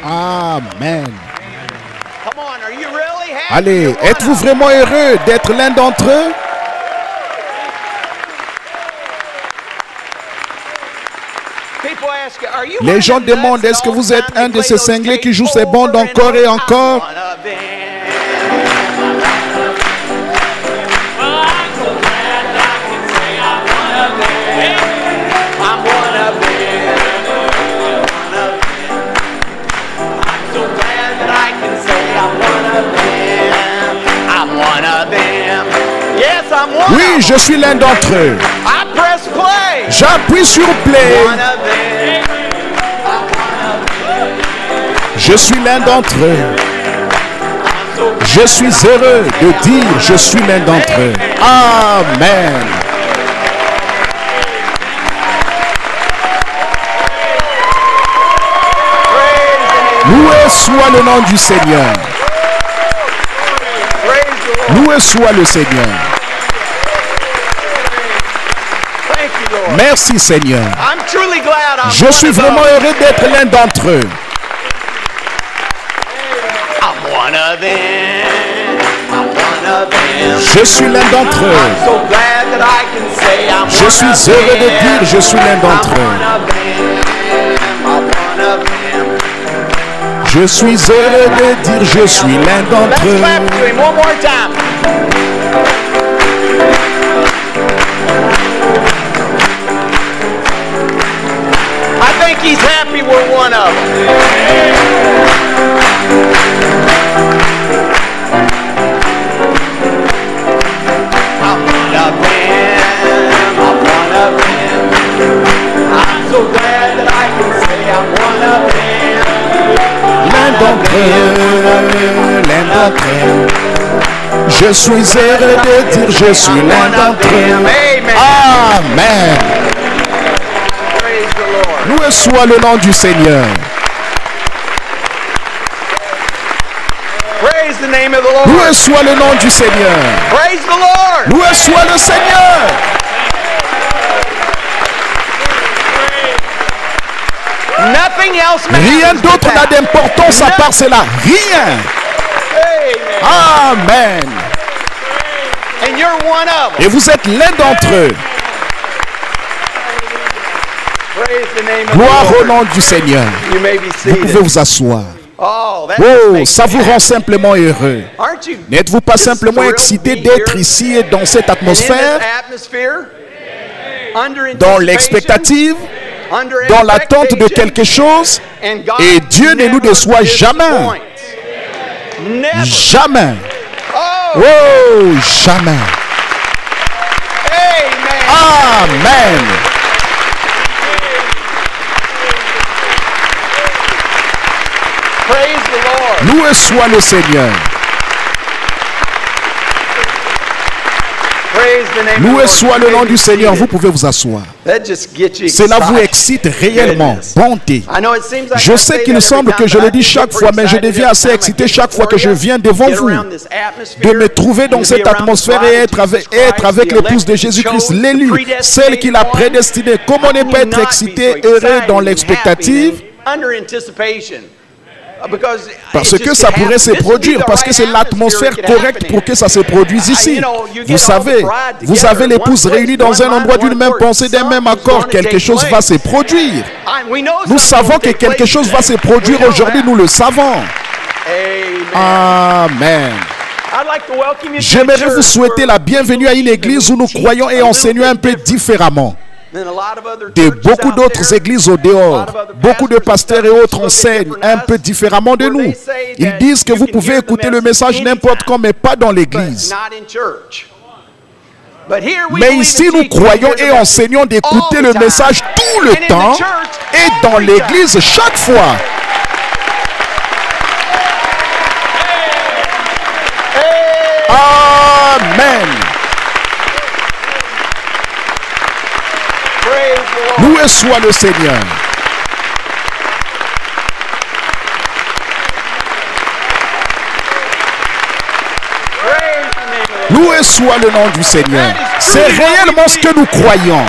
Amen. Come on, are you really happy? Allez, You're one êtes-vous of them. vraiment heureux d'être l'un d'entre eux? People ask you, are you one Les of gens them demandent, nuts est-ce que that all vous the êtes time un they de play ces those cinglés qui tapes jouent ces bandes over and encore et over? encore? I'm one of them. I'm one of them. I'm so glad that I can say I'm one of them. I'm one of them. Yes, I'm one Oui, of je suis l'un d'entre eux. them. I press play. J'appuie sur play. One of them. Je suis l'un d'entre eux. Je suis heureux de dire je suis l'un d'entre eux. Amen. Loué soit le nom du Seigneur. Praise the Lord. Loué soit le Seigneur. Thank you, Lord. Merci Seigneur. I'm truly glad I'm Je one suis of vraiment them. heureux d'être l'un d'entre eux. I'm one of them. I'm one of them. Je suis l'un d'entre eux. I'm so glad that I can say I'm Je one suis of heureux de them. dire je suis l'un d'entre I'm eux. one of them. I'm one of them. Je suis heureux de dire je suis l'un d'entre Let's clap eux. to him one more time. I think he's happy we're one of them. I'm one of them. I'm one of them. I'm so glad that I can say I'm one of them. L'un d'entre eux, l'un d'entre eux. Je suis heureux de dire je suis l'un d'entre eux. Amen. Amen. Praise the Lord. Loué soit le nom du Seigneur. Praise the name of the Lord. Loué soit le nom du Seigneur. Praise the Lord. Loué soit le Seigneur. Nothing else Rien matters. d'autre but n'a that. d'importance à part cela. Rien. Amen. Amen. And you're one of them. Et vous êtes l'un d'entre eux. Praise the name of Gloire the au Lord. nom du Seigneur. You may be Vous pouvez seated. vous asseoir. Oh, that Oh, makes ça me vous rend happy. simplement heureux. Aren't you? N'êtes-vous pas just simplement thrilled excité to be d'être here ici et dans cette and in this atmosphère, atmosphere? Under dans anticipation, l'expectative, under dans l'attente de expectation, quelque chose? and God Et Dieu ne nous never déçoit jamais. disappoints. Never. Jamais. Oh, Oh, jamais. amen. Amen. Praise the Lord. Loué soit le Seigneur. Praise the name of the Loué Lord. soit You le may nom be du Seigneur. Vous seated. pouvez vous asseoir. That just gets you Cela vous excited. excite réellement. Goodness. Bonté. I know it seems like Je I sais say qu'il that semble every que je time, le but I dis get chaque pretty fois, mais je excited deviens every assez time I excité get chaque fois que je before viens you, devant get vous, around this de atmosphere, me trouver dans and cette be around the atmosphère bride et of être avec, Jesus Christ, avec the l'épouse de elected, Jésus-Christ, chosen, l'élu, predestinated celle qu'il a one. prédestinée. Comment ne How pas can être you excité, not be so heureux excited dans and l'expectative? happy and under anticipation? Because Parce it que just ça could pourrait happen. se This would be produire, the parce que right c'est l'atmosphère atmosphere it could correcte happen pour in. que ça se produise ici. You know, you Vous get all savez, the bride vous together avez in l'épouse one place, réunie dans one un mind, endroit one d'une même accord. pensée, d'un même Something's accord. gonna Quelque take chose va place. se produire. We know Nous something's savons gonna que take quelque place chose va se today. produire We know aujourd'hui, that. nous le savons. Amen. Amen. I'd like to welcome you to a J'aimerais vous church souhaiter la where bienvenue à une église où nous croyons et enseignons un peu différemment than a lot of other de churches beaucoup out d'autres there. églises au dehors. Beaucoup de pasteurs et autres enseignent un peu différemment de nous. Ils disent que vous pouvez écouter le message n'importe quand, mais pas dans But l'église. not in church. But here we Mais believe ici, in nous teaching croyons the et message enseignons d'écouter all le the time. message tout le And in the temps church, et dans every time. l'église chaque fois. Amen. Praise the Lord. Loué soit le Seigneur. Praise the name of the Lord. Loué soit le nom du Seigneur. C'est réellement ce que nous croyons.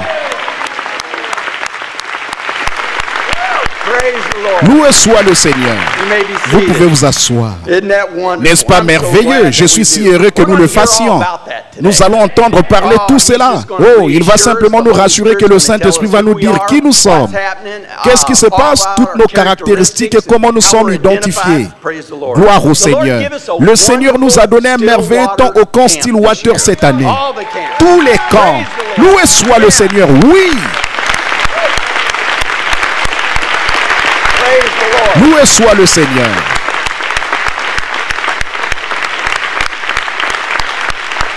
Praise the Lord. Loué soit le Seigneur. You may be Vous seated. pouvez vous asseoir. Isn't that wonderful? N'est-ce pas I'm so merveilleux? glad Je that suis we si do. heureux que We're nous gonna le hear all fassions. about that today. Nous allons entendre parler Oh, tout he's cela. just gonna Oh, il va reassure us, simplement the nous Holy rassurer que Spirit's le gonna tell Saint-Esprit us va who nous we dire are, qui nous sommes, what's happening, qu'est-ce qui se all passe, about toutes our nos caractéristiques et comment nous sommes identifiés. Praise the Lord. Gloire au The Lord Seigneur. give us a Le Seigneur nous a donné un wonderful merveilleux temps au camp Stillwater Stillwater camp cette année. All the camps. Tous les camps. Praise the Lord. Loué soit le Seigneur. Oui, Praise the Lord. loué soit le Seigneur.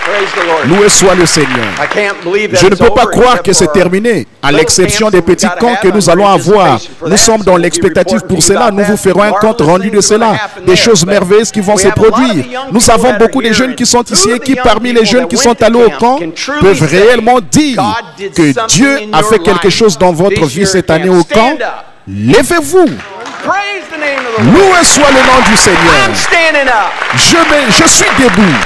Praise the Lord. Loué soit le Seigneur. I can't believe that Je ne it's peux pas over croire except que c'est for terminé, à little l'exception camps des that we've petits gotta camps have que nous under allons avoir. anticipation for Nous that. sommes dans So we'll be l'expectative reporting pour to you cela. about Nous vous that. ferons un compte Marvelous rendu de things gonna cela. happen Des there. choses But merveilleuses qui vont we se have a lot of produire. the young Nous people avons that beaucoup are de jeunes here. qui sont Who ici are et the qui, young parmi les people jeunes that qui went sont to allés au camp camp, can truly peuvent say, réellement dire God did que something Dieu in a your fait quelque life chose dans votre this vie year cette at année camp. au camp. Stand up. Levez-vous. Praise the name of the Lord. Loué soit le nom du Seigneur. I'm standing up. Je suis debout.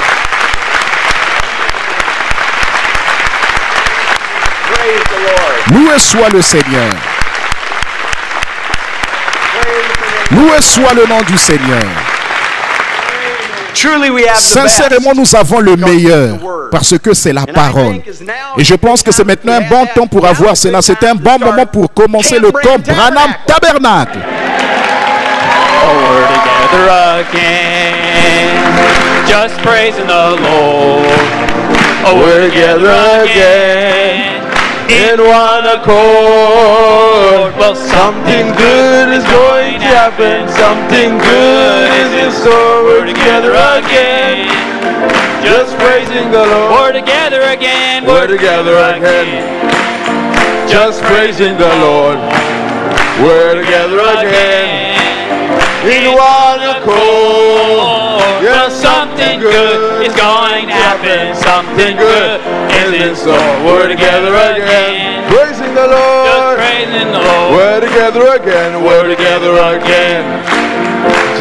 Praise the Lord. Loué soit le Seigneur. Praise the name. Loué soit le nom du Seigneur. Truly we have the Sincèrement, best. nous avons le meilleur parce que c'est la And I parole. think is now Et je pense que c'est maintenant un bon temps pour avoir cela. C'est un bon moment pour commencer le camp Branham Tabernacle. Oh, we're together again, just praising the Lord. Oh, we're together again, in one accord. Well, something good is going to happen, something good is in store. We're together again, just praising the Lord. We're together again, we're together again, just praising the Lord. We're together again, in one accord. Yes, something good is going to happen. Something good is in store. We're together again, Praising the just Lord. praising the Lord. We're together again. We're together again.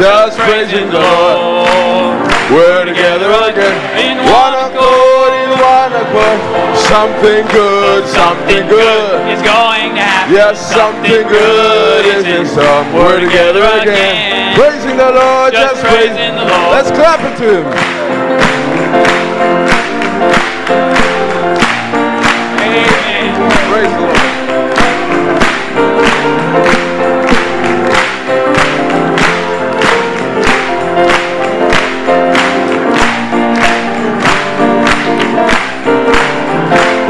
Just praising the Lord. We're together again. In One accord, in one accord. Something good, something good. is going to happen. Yes, something good is in store. We're together again. Praising the Lord. Just Just praising. praising the Lord. Let's clap it to Him. Amen. Praise the Lord.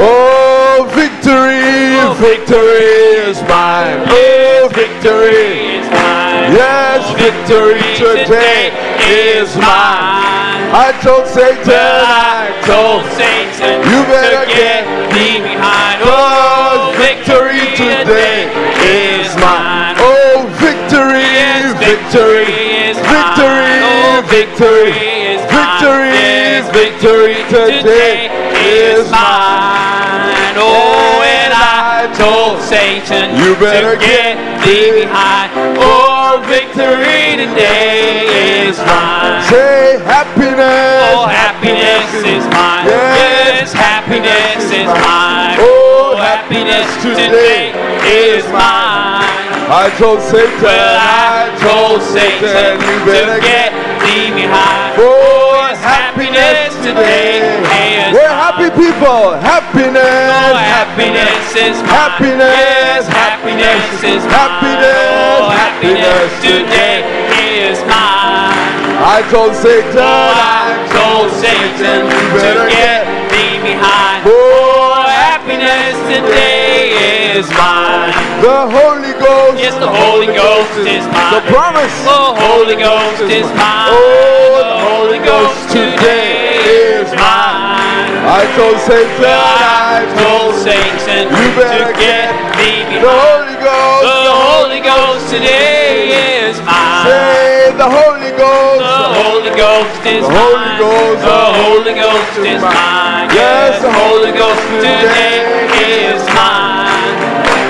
Oh, victory, victory is mine. Oh, victory. Is mine. Yes, victory today is mine. I told Satan, I told Satan, You better to get thee behind. God, victory today is mine. Oh, victory, Yes, victory, is victory, mine. Oh, victory, is victory, mine. Yes, victory today is mine. Oh, and I told Satan You better to get thee behind. Oh, victory today is mine. Say happiness. Oh, happiness is mine. Yes. Yes, happiness is mine. Oh, happiness happiness today today is mine. I told Satan, Well, I told Satan you to better get thee behind. Oh, yes, happiness today is We're mine. happy people. Happiness. Oh, happiness is mine. Happiness. Yes, happiness is mine. Happiness. Oh, happiness today is mine. I told Satan, Oh, I told Satan you to better get thee behind. Oh, Happiness today is mine. the Holy Ghost. Yes, the Holy Ghost is mine. The promise. The Holy Ghost is mine. Oh, the Holy Ghost today is mine. I told Satan, I told Satan You better to get thee the behind. Holy Ghost. The Holy Ghost today is mine. Say the Holy Ghost. The Holy Ghost is The Holy mine. Ghost. The Holy Ghost is mine. Yes, the Holy Ghost today is mine.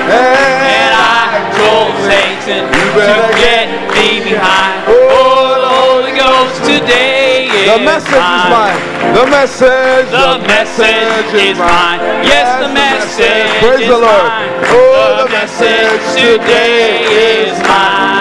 And I told Satan to better get thee behind. Oh, Oh, the Holy Ghost today is mine. The message The message is mine. Yes, the message Praise is the Lord. mine. Oh, The message today is mine.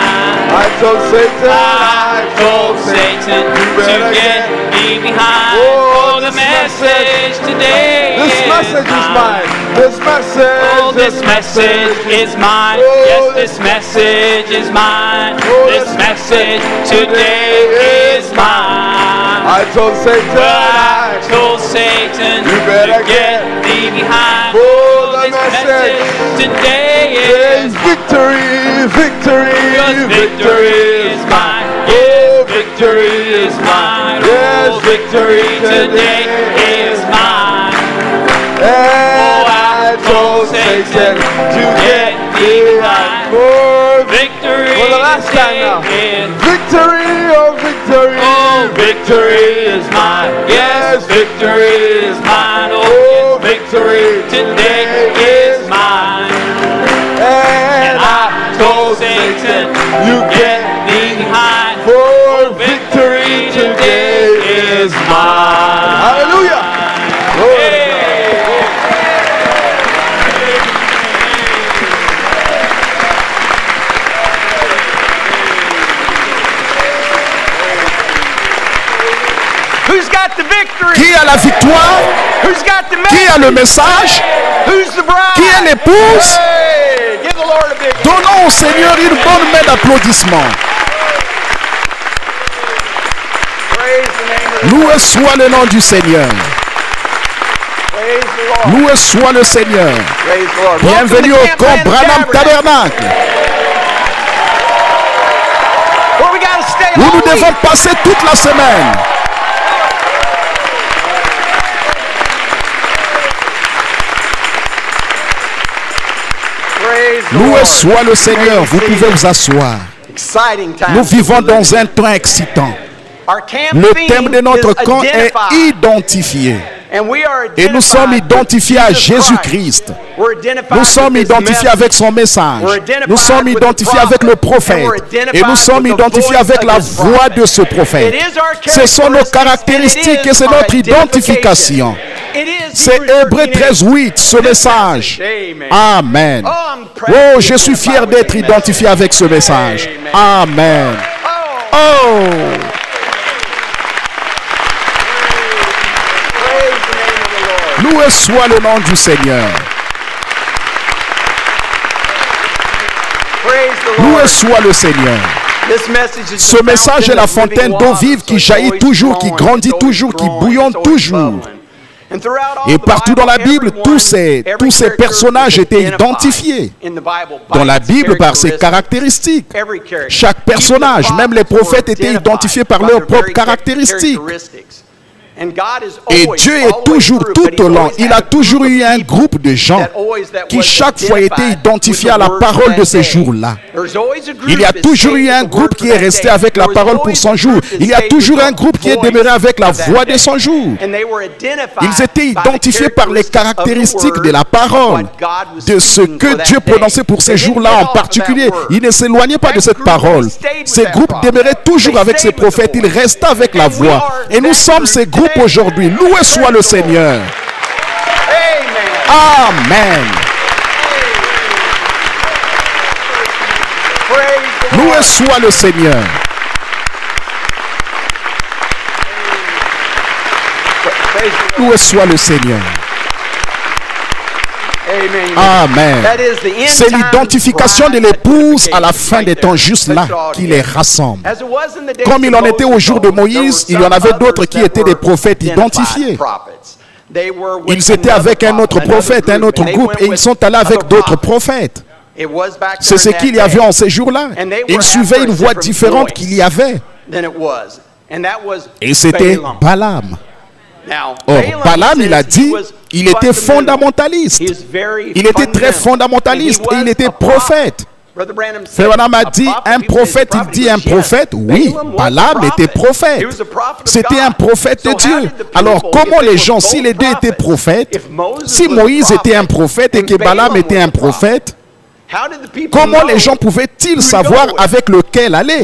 I told Satan, I told Satan to get me behind. Oh, Oh, the this message today this is message is mine. This message. Oh, this message is mine. Oh, Yes, this message is mine. Oh, This this message today is mine. I told Satan, But I told Satan You better to get thee behind. Oh, the this message today is is victory, victory, Because victory is mine. Oh, Yes, victory is mine. Yes, Oh, victory today is mine. And Oh, I told Satan to get thee behind. behind. Oh, Victory For the last time now. today is victory, oh, victory. Oh, victory is mine. Yes, victory is mine. Oh, Oh, yes, victory today is mine. And And I told Satan, you get thee behind. for Victory today is mine. Hallelujah. Glory to God. Who's got the victory? Qui a la victoire? Who's got the Qui a message? le message? Who's the bride? Qui est l'épouse? Hey, give the Lord a big hand. Donnons au Seigneur une bonne main d'applaudissement. Praise the name of the Loué soit le nom du Seigneur. Praise the Lord. Loué soit le Seigneur. Praise the Lord. Bienvenue Welcome au to camp Camp Branham Tabernacle, Tabernacle, where we gotta stay où all nous devons week. passer toute la semaine. Praise the Loué Lord. soit le Seigneur. Vous pouvez vous asseoir. Exciting time. Nous vivons dans un temps excitant. Our camp Le theme thème de notre is camp est identified. identifié. And we are Et nous sommes identified identifiés à with Jesus Jésus-Christ. Christ. We're identified Nous sommes with his identifiés message. avec son message. Nous sommes identifiés avec le prophète. Et nous sommes identifiés avec la voix de ce prophète. Ce sont nos caractéristiques et c'est notre identification. C'est Hébreux 13:8, ce message. Amen. Oh, je suis fier d'être identifié avec ce message. Amen. Oh, loué soit le nom du Seigneur. Loué soit le Seigneur. Ce message est la fontaine d'eau vive qui jaillit toujours, qui grandit toujours, qui bouillonne toujours. Et partout dans la Bible, tous ces personnages étaient identifiés dans la Bible par ses caractéristiques. Chaque personnage, même les prophètes, étaient identifiés par leurs propres caractéristiques. Et Dieu est toujours, tout au long, il a toujours eu un groupe de gens qui chaque fois étaient identifiés à la parole de ces jours-là. Il y a toujours eu un groupe qui est resté avec la parole pour son jour. Il y a toujours un groupe qui est demeuré avec la voix de son jour. Ils étaient identifiés par les caractéristiques de la parole, de ce que Dieu prononçait pour ces jours-là en particulier. Ils ne s'éloignaient pas de cette parole. Ces groupes demeuraient toujours avec ces prophètes. Ils restaient avec la voix. Et nous sommes ces groupes aujourd'hui. Loué soit le Seigneur. Amen. Loué soit le Seigneur. Loué soit le Seigneur. Amen. C'est l'identification de l'épouse à la fin des temps, juste là, qui les rassemble. Comme il en était au jour de Moïse, il y en avait d'autres qui étaient des prophètes identifiés. Ils étaient avec un autre prophète, un autre groupe, et ils sont allés avec d'autres prophètes. C'est ce qu'il y avait en ces jours-là. Ils suivaient une voie différente qu'il y avait. Et c'était Balaam. Or, Balaam, il a dit, il était fondamentaliste. Il était très fondamentaliste et il était prophète. Frère Branham a dit, un prophète, il dit un prophète. Oui, Balaam était prophète. C'était un prophète de Dieu. Alors, comment les gens, si les deux étaient prophètes, si Moïse était un prophète et que Balaam était un prophète, Comment les gens pouvaient-ils savoir avec lequel aller?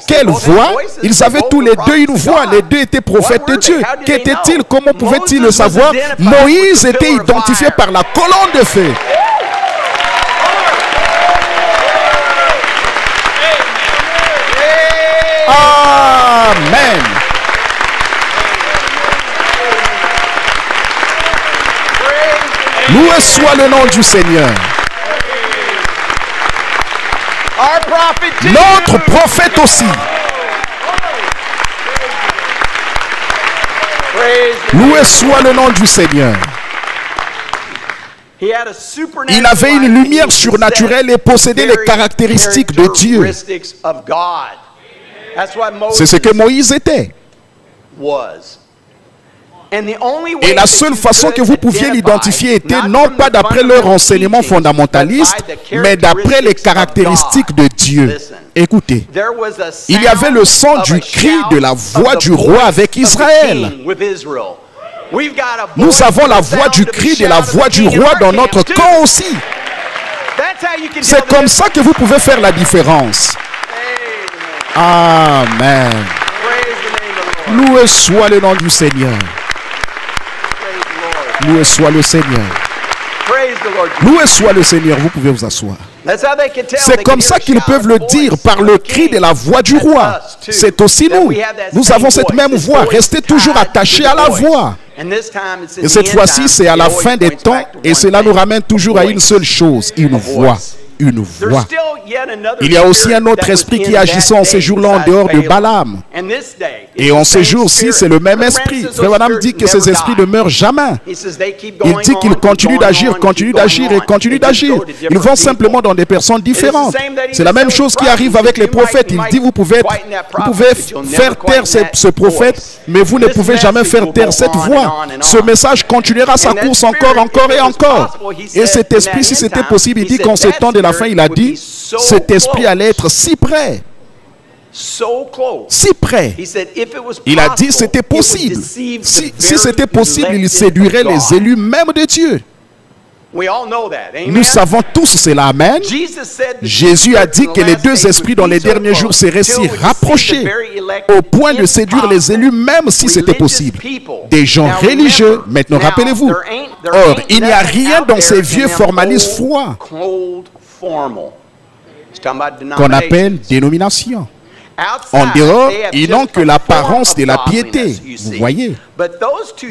Quelle voix? Ils avaient tous les deux une voix. Les deux étaient prophètes de Dieu. Qu'était-il? Comment pouvaient-ils le savoir? Moïse était identifié par la colonne de feu. Amen. Loué soit le nom du Seigneur. Notre prophète aussi. Loué soit le nom du Seigneur. Il avait une lumière surnaturelle et possédait les caractéristiques de Dieu. C'est ce que Moïse était. Et la seule façon que vous pouviez l'identifier était non pas d'après leur enseignement fondamentaliste, mais d'après les caractéristiques de Dieu. Écoutez, il y avait le son du cri de la voix du roi avec Israël. Nous avons la voix du cri de la voix du roi dans notre camp aussi. C'est comme ça que vous pouvez faire la différence. Amen. Loué soit le nom du Seigneur. Loué soit le Seigneur. Loué soit le Seigneur. Vous pouvez vous asseoir. C'est comme ça qu'ils peuvent le dire par le cri de la voix du roi. C'est aussi nous. Nous avons cette même voix. Restez toujours attachés à la voix. Et cette fois-ci, c'est à la fin des temps. Et cela nous ramène toujours à une seule chose, une voix. Une voix. Il y a aussi un autre esprit qui agissait en ces jours-là en dehors de Balaam. Et en ces jours-ci, c'est le même esprit. Frère Branham dit que ces esprits ne meurent jamais. Il dit qu'ils continuent d'agir et continuent d'agir. Ils vont simplement dans des personnes différentes. C'est la même chose qui arrive avec les prophètes. Il dit, vous pouvez faire taire ce prophète, mais vous ne pouvez jamais faire taire cette voix. Ce message continuera sa course encore et encore. Et cet esprit, si c'était possible, il dit qu'en ce temps de la fin, il a dit, cet esprit allait être si près. Si près. Il a dit, c'était possible. Si c'était possible, il séduirait les élus même de Dieu. Nous savons tous cela, amen. Jésus a dit que les deux esprits dans les derniers jours seraient si rapprochés au point de séduire les élus même si c'était possible. Des gens religieux, maintenant rappelez-vous. Or, il n'y a rien dans ces vieux formalismes froids qu'on appelle dénomination. En dehors, ils n'ont que l'apparence de la piété, vous voyez.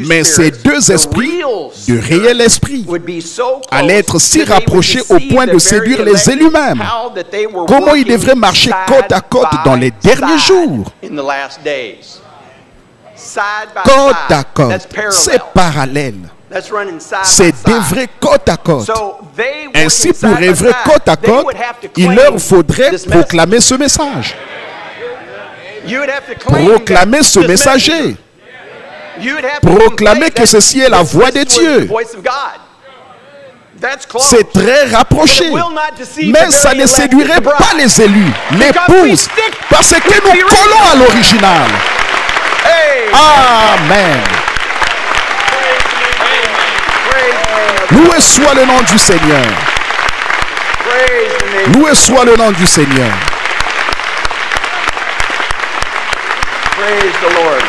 Mais ces deux esprits, de réels esprits, allaient être si rapprochés au point de séduire les élus mêmes. Comment ils devraient marcher côte à côte dans les derniers jours? Côte à côte, c'est parallèle. C'est des vrais côte à côte. Ainsi, pour œuvrer côte à côte, il leur faudrait proclamer ce message. Proclamer ce messager. Proclamer que ceci est la voix de Dieu. C'est très rapproché. Mais ça ne séduirait pas les élus, l'épouse, parce que nous collons à l'original. Amen. Loué soit le nom du Seigneur. Loué soit le nom du Seigneur.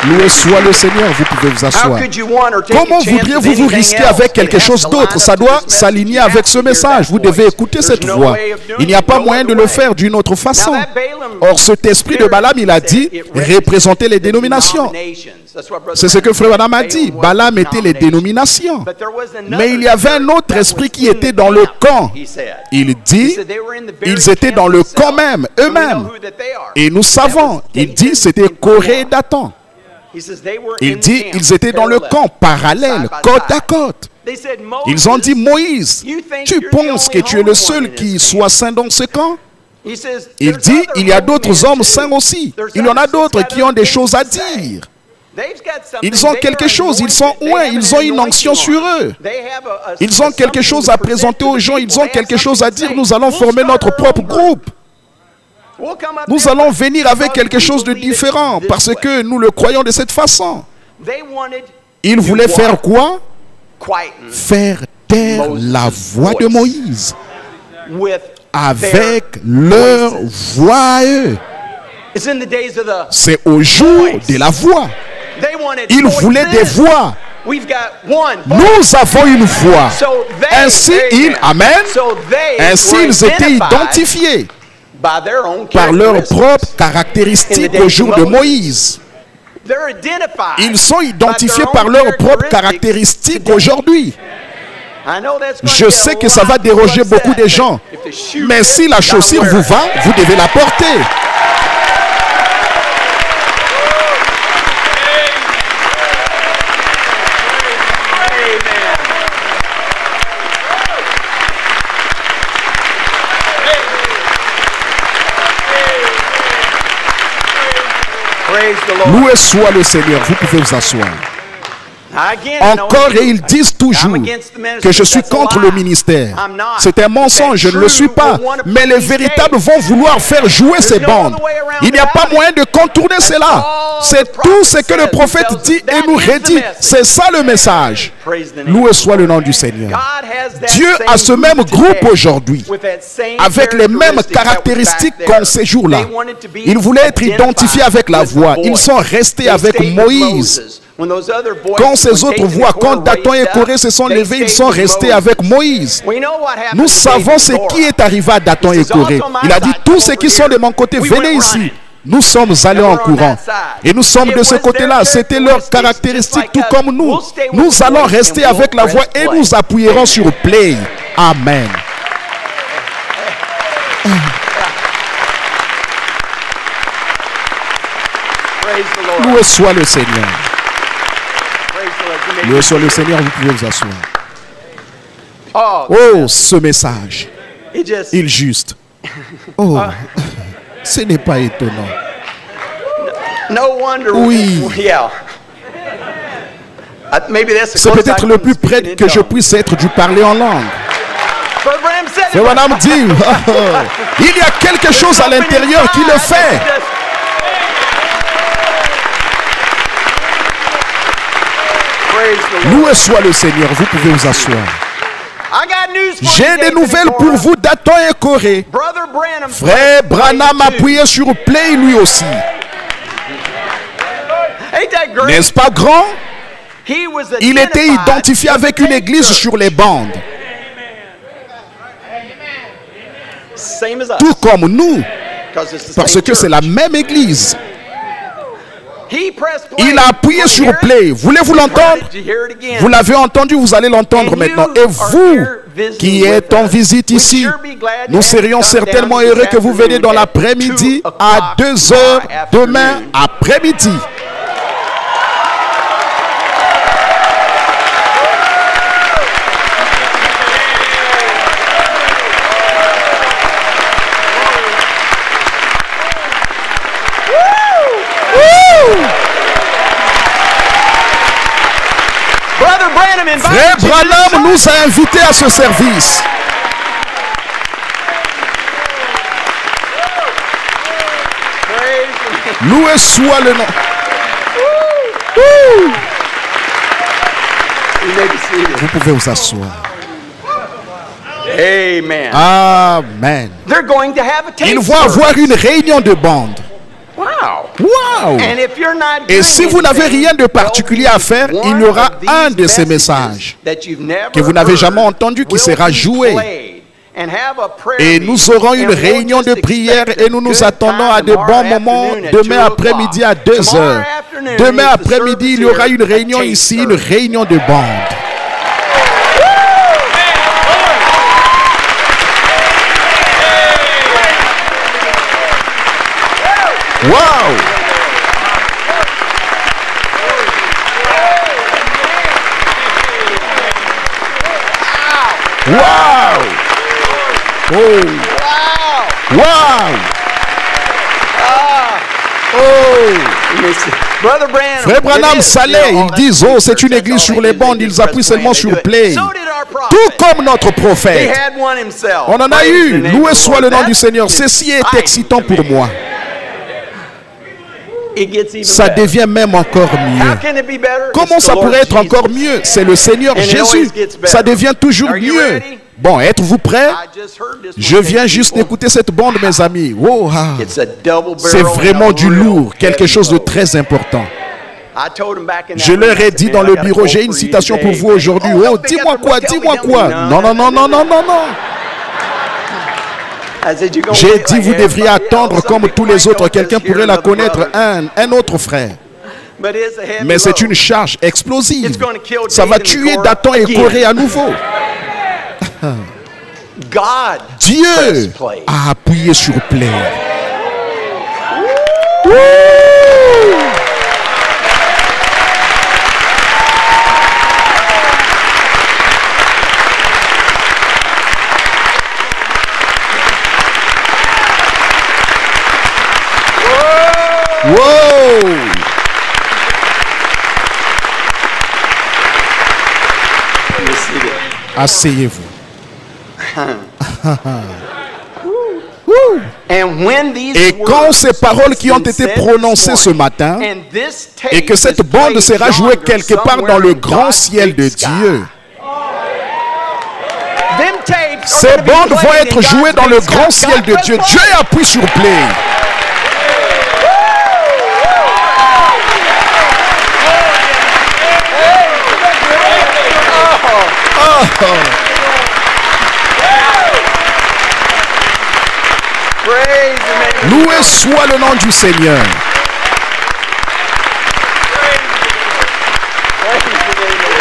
Loué soit le Seigneur, vous pouvez vous asseoir. Comment voudriez-vous vous risquer avec quelque chose d'autre? Ça doit s'aligner avec ce message. Vous devez écouter cette voix. Il n'y a pas moyen de le faire d'une autre façon. Or, cet esprit de Balaam, il a dit, représenter les dénominations. C'est ce que Frère Branham a dit. Balaam était les dénominations. Mais il y avait un autre esprit qui était dans le camp. Il dit, ils étaient dans le camp même, eux-mêmes. Et nous savons, il dit, c'était Corée et Dathan. Il dit, ils étaient dans le camp parallèle, côte à côte. Ils ont dit, Moïse, tu penses que tu es le seul qui soit saint dans ce camp? Il dit, il y a d'autres hommes saints aussi. Il y en a d'autres qui ont des choses à dire. Ils ont quelque chose, ils sont oints, ils ont une onction sur eux. Ils ont quelque chose à présenter aux gens, ils ont quelque chose à dire. Nous allons former notre propre groupe. Nous allons venir avec quelque chose de différent parce que nous le croyons de cette façon. Ils voulaient faire quoi? Faire taire la voix de Moïse avec leur voix à eux. It's in the days of the C'est au jour de la voix. they wanted Ils voices. voulaient des voix. We've got one voice. Nous avons une voix. So they, Ainsi, ils, amen, so they ainsi were ils étaient identified identifiés by their own par leurs characteristics. propres caractéristiques au jour de Moïse. They're identified Ils sont by identifiés their par own leurs propres characteristics caractéristiques today. aujourd'hui. I know that's going Je to sais get que a ça lot va of people déroger upset, beaucoup de but gens. if the shoe Mais si la fits, chaussure gotta vous wear it. va, vous devez la porter. Praise the Lord. Loué soit le Seigneur. Vous pouvez vous asseoir. Again, I know Encore et ils I'm disent toujours against the ministry. que je suis That's a contre lie. le ministère. I'm not. C'est un mensonge, je ne le suis pas. Mais les véritables vont vouloir faire jouer ces bandes. Il n'y a pas moyen de contourner cela. C'est tout ce que le prophète dit et nous redit. C'est ça le message. Loué soit le nom du Seigneur. God has that Dieu same a ce même group groupe today aujourd'hui, with that same avec les mêmes characteristics that was caractéristiques back there. qu'en ces jours-là. They wanted to be Ils voulaient être identifiés avec la identified voix. with the Ils sont voice. restés They avec stayed with Moïse. Moses. When those other voices, Quand ces when autres Dathan voix, and Korah quand Dathan et raised Corée up, se sont they levés, ils stayed sont with restés Moses. avec Moïse. We know what happened Nous to savons David ce and qui Korah. est arrivé à Dathan et Corée. Il a dit, tous ceux qui sont de mon côté, venez ici. Nous sommes allés en courant. Et nous sommes de ce côté-là. C'était leur caractéristique, tout comme nous. Nous allons rester avec la voix et nous appuierons sur play. Amen. Praise the Lord. Loué soit le Seigneur. Praise the Lord. You may Loué soit le Seigneur, vous pouvez vous asseoir. Oh, Oh, ce message, it just il juste. Oh, ce n'est pas étonnant. no wonder. Oui. Yeah. Maybe that's the C'est closest peut-être I le can plus speak près in que je tongues. puisse être du parler en langue. Brother Branham said it. Et madame dit, il y a quelque chose à l'intérieur qui le fait. Praise the Lord. Loué soit le Seigneur, vous pouvez vous asseoir. I got news for you, J'ai des Dathan nouvelles and pour Korah. vous, Dathan et Corée. Brother Branham Frère prayed Branham a too. appuyé sur play lui aussi. Ain't that great? N'est-ce pas grand? He was Il était identified identifié with avec the une same église church. sur les bandes, Same as us. tout comme nous, 'Cause it's the parce same que c'est la church. même église. He pressed play. Il a appuyé You sur hear it? play. Voulez-vous l'entendre? Did you hear it again? Vous l'avez entendu, vous allez l'entendre And maintenant. you Et are vous here visiting qui with êtes en us, visite we'd ici, sure be glad to nous have you serions come certainement down heureux this que vous veniez dans afternoon l'après-midi at 2 à 2 heures demain après-midi. Brother Branham invited Frère you to this Branham service. nous a invités à ce service. Praise the- Loué soit le nom. You may be seated. Vous pouvez vous asseoir. Amen. Amen. They're going to have a taste Ils vont service. avoir une réunion de bande. Wow. Waouh! And if you're not Et doing si vous n'avez anything, rien de particulier à faire, one il y aura of these un de ces messages messages that you've never que vous n'avez heard jamais entendu qui will sera be joué. played and have a prayer Et meeting. nous aurons une And we'll réunion de just prière expect et a nous nous good attendons à time de tomorrow bons moments afternoon at demain 2 après-midi à o'clock. 2 Tomorrow heures. afternoon Demain is the après-midi, il y service aura une here, réunion a taste ici, une service. réunion de bande. Waouh! Waouh! Oh! Wow. Waouh! Oh! You may see- Brother Branham, Frère Branham it is, Saleh, you know, ils disent, oh, c'est une that's église all sur they les do. bandes, They ils just appuient press seulement play, sur they do it. play. So did our prophet. Tout comme notre He prophète. had one himself. On en a Praise eu. the name Loué of the soit Lord. le nom That du Seigneur. is Ceci est exciting excitant to me. pour moi. It gets even Ça better. devient même encore How mieux. can it be better? Comment It's ça the Lord pourrait être Jesus. encore mieux? C'est le Seigneur And it Jésus. always gets better. Ça devient toujours Are you mieux. ready? Bon, êtes-vous prêts? Je viens juste d'écouter cette bande, mes amis. Wow, ah. C'est vraiment du lourd, quelque chose de très important. Je leur ai dit dans le bureau, j'ai une citation pour vous aujourd'hui. Oh, dis-moi quoi, dis-moi quoi. Non, non, non, non, non, non, non. J'ai dit, vous devriez attendre comme tous les autres. Quelqu'un pourrait la connaître, un autre frère. Mais c'est une charge explosive. Ça va tuer Dathan et Corée à nouveau. Dieu a appuyé sur play. Wow! Asseyez-vous. Et quand ces paroles qui ont été prononcées ce matin, et que cette bande sera jouée quelque part dans le grand ciel de Dieu, ces bandes vont être jouées dans le grand ciel de Dieu. Dieu appuie sur play. Loué soit le nom du Seigneur.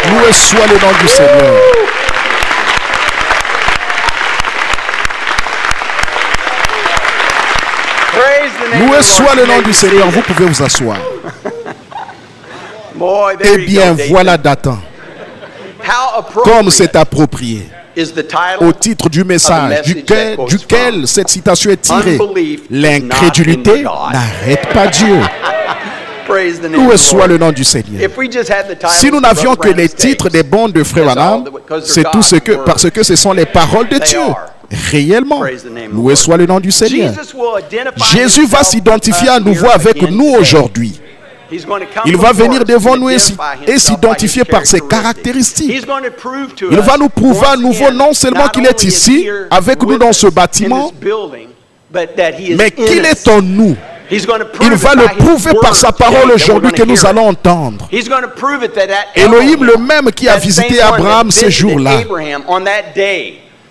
Loué soit le nom du Seigneur. Loué soit le nom du Seigneur. Vous pouvez vous asseoir. Eh bien, voilà Dathan. Comme c'est approprié au titre du message duquel cette citation est tirée. L'incrédulité n'arrête pas Dieu. Loué soit le nom du Seigneur. Si nous n'avions que les titres des bandes de Frère Branham, c'est tout ce que, parce que ce sont les paroles de Dieu. Réellement. Loué soit le nom du Seigneur. Jésus va s'identifier à nouveau avec nous aujourd'hui. Il va venir devant nous et s'identifier par ses caractéristiques. Il va nous prouver à nouveau non seulement qu'il est ici, avec nous dans ce bâtiment, mais qu'il est en nous. Il va le prouver par sa parole aujourd'hui que nous allons entendre. Elohim, le même qui a visité Abraham ce jour-là,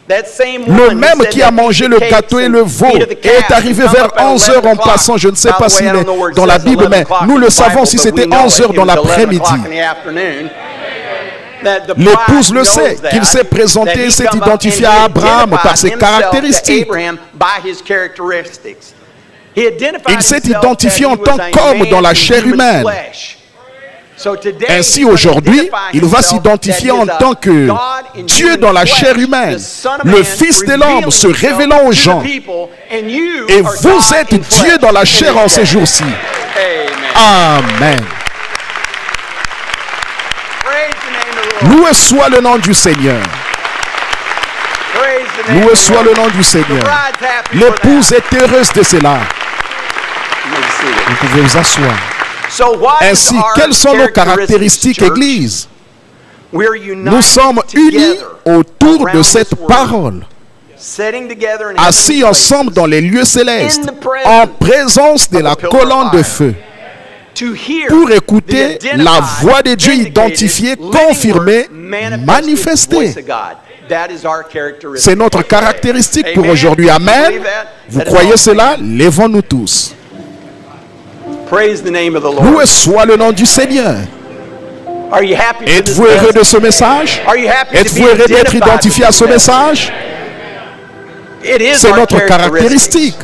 le même qui a mangé le gâteau et le veau et est arrivé vers 11 heures en passant, je ne sais pas s'il est dans la Bible, mais nous le savons si c'était 11 heures dans l'après-midi. L'épouse le sait, qu'il s'est présenté et s'est identifié à Abraham par ses caractéristiques. Il s'est identifié en tant qu'homme dans la chair humaine. Ainsi aujourd'hui, il va s'identifier en tant que Dieu dans la chair humaine, le Fils de l'homme se révélant aux gens. Et vous êtes Dieu dans la chair en ces jours-ci. Amen. Loué soit le nom du Seigneur. Loué soit le nom du Seigneur. L'épouse est heureuse de cela. Vous pouvez vous asseoir. Ainsi, quelles sont nos caractéristiques, Église? Nous sommes unis autour de cette parole, assis ensemble dans les lieux célestes, en présence de la colonne de feu, pour écouter la voix de Dieu identifiée, confirmée, manifestée. C'est notre caractéristique pour aujourd'hui. Amen. Vous croyez cela? Lèvons-nous tous. Loué soit le nom du Seigneur. Êtes-vous heureux de ce message? Êtes-vous heureux d'être identifié à ce message? C'est notre caractéristique.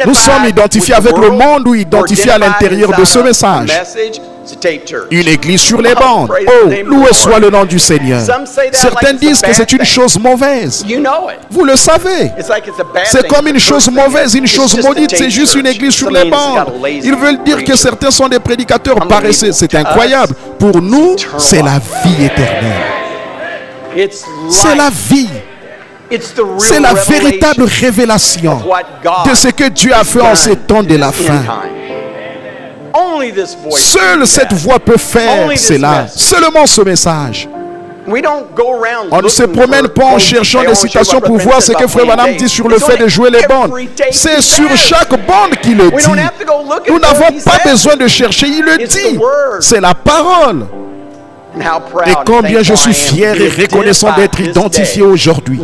Nous sommes identifiés avec le monde ou identifiés à l'intérieur de ce message. Une église sur les bandes. Oh, loué soit le nom du Seigneur. Certains disent que c'est une chose mauvaise. Vous le savez. C'est comme une chose mauvaise, une chose maudite. C'est juste une église sur les bandes. Ils veulent dire que certains sont des prédicateurs paresseux. C'est incroyable. Pour nous, c'est la vie éternelle. C'est la vie. C'est la véritable révélation de ce que Dieu a fait en ces temps de la fin. Seule cette voix peut faire cela. Seulement ce message. On ne se promène pas en cherchant des citations pour voir ce que Frère Branham dit sur le fait de jouer les bandes. C'est sur chaque bande qu'il le dit. Nous n'avons pas besoin de chercher, il le dit. C'est la parole. Et combien je suis fier et reconnaissant d'être identifié aujourd'hui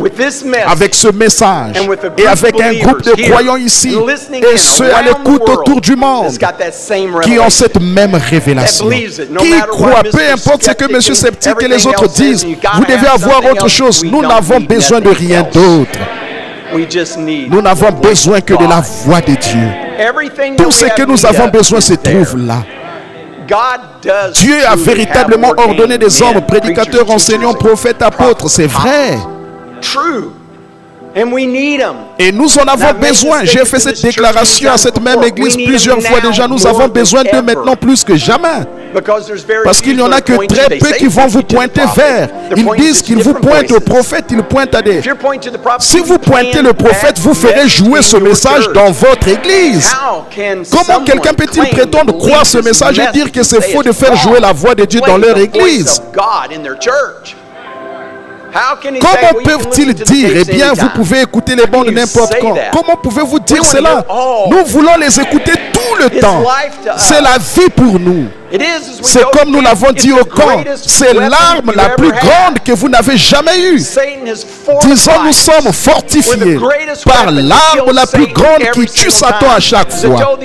avec ce message et avec un groupe de croyants ici et ceux à l'écoute autour du monde qui ont cette même révélation, qui croient, peu importe ce que M. Sceptique et les autres disent, vous devez avoir autre chose. Nous n'avons besoin de rien d'autre. Nous n'avons besoin que de la voix de Dieu. Tout ce que nous avons besoin se trouve là. Dieu a véritablement ordonné des hommes, prédicateurs, enseignants, prophètes, apôtres. C'est vrai. Et nous en avons besoin. J'ai fait cette déclaration à cette même église plusieurs fois déjà. Nous avons besoin d'eux maintenant plus que jamais. Parce qu'il n'y en a que très peu qui vont vous pointer vers. Ils disent qu'ils vous pointent au prophète, ils pointent à des... Si vous pointez le prophète, vous ferez jouer ce message dans votre église. Comment quelqu'un peut-il prétendre croire ce message et dire que c'est faux de faire jouer la voix de Dieu dans leur église? Comment peuvent-ils dire, eh bien, vous pouvez écouter les bandes n'importe quand? Comment pouvez-vous dire cela? Nous voulons les écouter tout le temps. C'est la vie pour nous. C'est comme nous l'avons dit au camp, c'est l'arme la plus grande que vous n'avez jamais eue. Disons, nous sommes fortifiés par l'arme la plus grande qui tue Satan à chaque fois.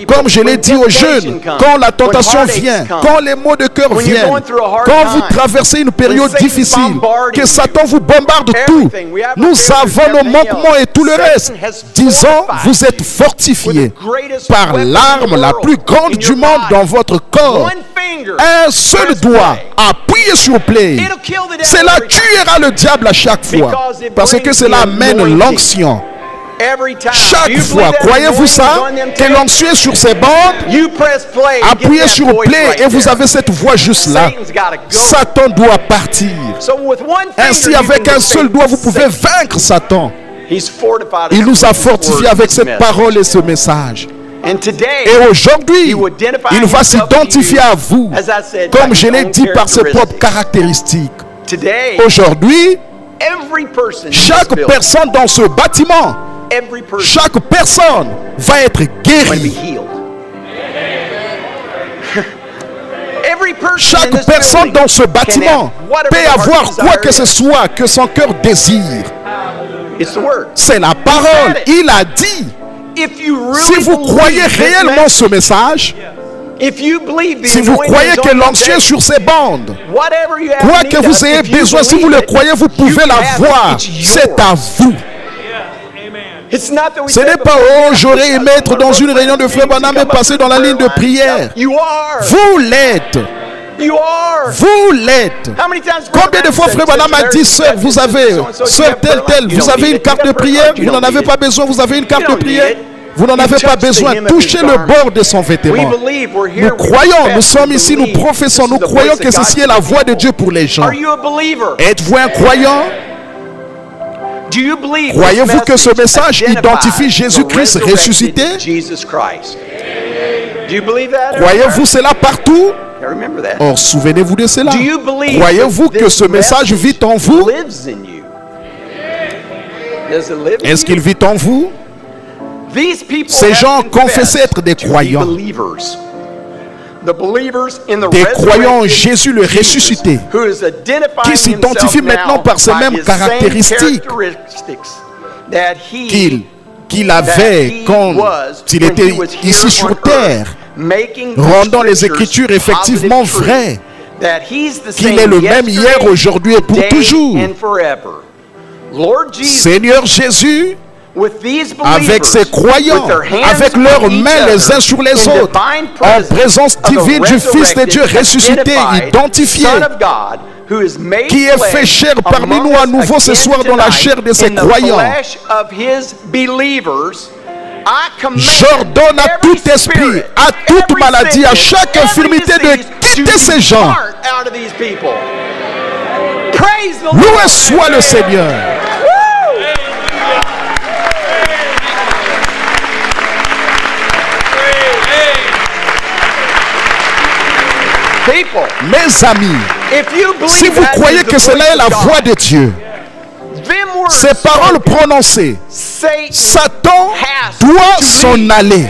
Comme je l'ai dit aux jeunes, quand la tentation vient, quand les maux de cœur viennent, quand vous traversez une période difficile, que Satan vous bombarde tout, nous avons nos manquements et tout le reste. Disons, vous êtes fortifiés par l'arme la plus grande du monde dans votre corps. Un seul doigt appuyé sur play, cela tuera le diable à chaque fois, parce que cela amène l'onction. Chaque fois, croyez-vous ça, que l'onction est sur ces bandes, appuyez sur play et vous avez cette voix juste là. Satan doit partir. Ainsi, avec un seul doigt, vous pouvez vaincre Satan. Il nous a fortifiés avec cette parole et ce message. Et aujourd'hui, il va s'identifier à vous, comme je l'ai dit, par ses propres caractéristiques. Aujourd'hui, chaque personne dans ce bâtiment, chaque personne va être guérie. Chaque personne dans ce bâtiment peut avoir quoi que ce soit que son cœur désire. C'est la parole. Il a dit. Si vous croyez réellement ce message, si vous croyez que l'onction est sur ces bandes, quoi que vous ayez besoin, si vous le croyez, vous pouvez l'avoir. C'est à vous. Ce n'est pas, oh, j'aurais aimé être dans une réunion de Frère Branham et passer dans la ligne de prière. Vous l'êtes. Vous l'êtes. Combien de fois Frère Branham a dit, sœur, vous avez, sœur telle, vous avez une carte de prière, vous n'en avez pas besoin, vous avez une carte de prière. Vous n'en avez pas besoin. Touchez le bord de son vêtement. Nous croyons, nous sommes ici, nous professons, nous croyons que ceci est la voix de Dieu pour les gens. Êtes-vous un croyant? Croyez-vous que ce message identifie Jésus-Christ ressuscité? Croyez-vous cela partout? Or, souvenez-vous de cela. Croyez-vous que ce message vit en vous? Est-ce qu'il vit en vous? Ces gens confessaient être des croyants. Des croyants en Jésus le ressuscité, qui s'identifient maintenant par ces mêmes caractéristiques qu'il avait quand il était ici sur terre, rendant les Écritures effectivement vraies, qu'il est le même hier, aujourd'hui et pour toujours. Seigneur Jésus, avec ces croyants, avec leurs mains les uns sur les autres, en présence divine du Fils de Dieu ressuscité, identifié, qui est fait chair parmi nous à nouveau ce soir dans la chair de ses croyants. J'ordonne à tout esprit, à toute maladie, à chaque infirmité de quitter ces gens. Loué soit le Seigneur. Mes amis, Si vous croyez que cela est la voix de Dieu, ces paroles prononcées, Satan doit s'en aller.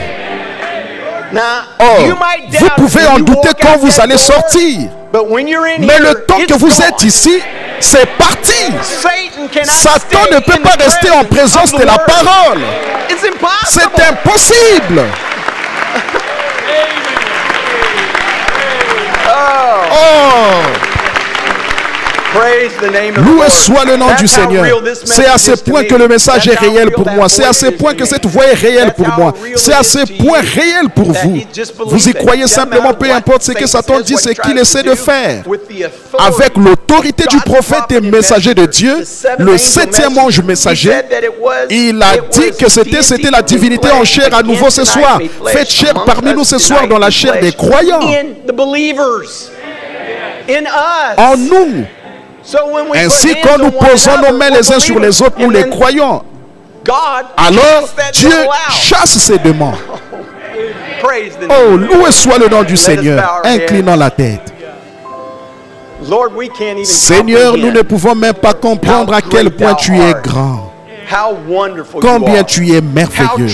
Or, vous pouvez en douter quand vous allez sortir. Mais le temps que vous êtes ici, c'est parti. Satan ne peut pas rester en présence de la parole. C'est impossible. Loué soit le nom du Seigneur. C'est à ce point que le message est réel pour moi. C'est à ce point que cette voix est réelle pour moi. C'est à ce point réel pour vous. Vous y croyez simplement, peu importe ce que Satan dit, ce qu'il essaie de faire. Avec l'autorité du prophète et messager de Dieu, le 7e ange messager, il a dit que c'était la divinité en chair à nouveau ce soir. Faites chair parmi nous ce soir dans la chair des croyants. En nous. Ainsi, quand nous posons nos mains les uns sur les autres, nous les croyons. Alors, Dieu chasse ces démons. Oh, loué soit le nom du Seigneur. Inclinons la tête. Seigneur, nous ne pouvons même pas comprendre à quel point tu es grand. Combien tu es merveilleux.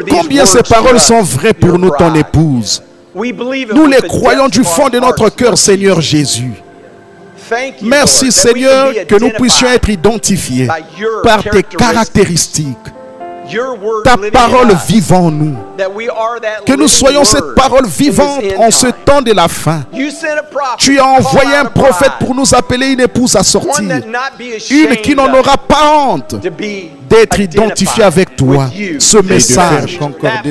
Combien ces paroles sont vraies pour nous, ton épouse. Nous les croyons du fond de notre cœur, Seigneur Jésus. Merci Seigneur que nous puissions être identifiés par tes caractéristiques. Ta parole vive en nous. Que nous soyons cette parole vivante en ce temps de la fin. Tu as envoyé un prophète pour nous appeler une épouse à sortir. Une qui n'en aura pas honte d'être identifiée avec toi. Ce message,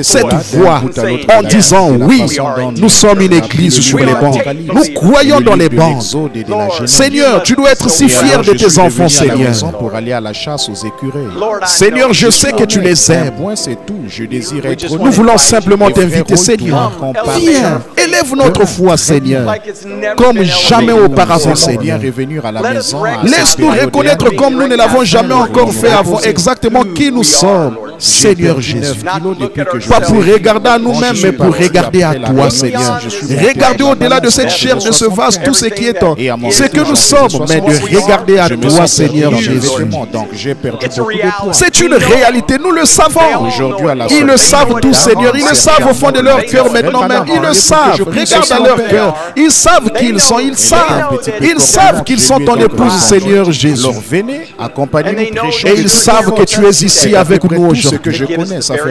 cette voix, en disant oui, nous sommes une église sur les bancs. Nous croyons dans les bancs. Seigneur, tu dois être si fier de tes enfants, Seigneur. Seigneur, je sais que tu les aimes. Nous voulons simplement t'inviter, Seigneur. Viens, élève notre foi, Seigneur, comme jamais auparavant, Seigneur. Laisse-nous reconnaître comme nous ne l'avons jamais encore fait avant exactement qui nous sommes, Seigneur Jésus. Pas pour regarder à nous-mêmes, mais pour regarder à toi, Seigneur. Regarder au-delà de cette chair, de ce vase, tout ce qui est en ce que nous sommes, mais de regarder à toi, Seigneur Jésus. C'est une réalité, nous le savons. Ils le savent tous, Seigneur. Ils le savent au fond de leur cœur maintenant même. Ils le savent. Regarde à leur cœur. Ils savent qui ils sont. Ils savent. Ils savent qu'ils sont ton épouse, Seigneur Jésus. Et ils savent que tu es ici avec nous aujourd'hui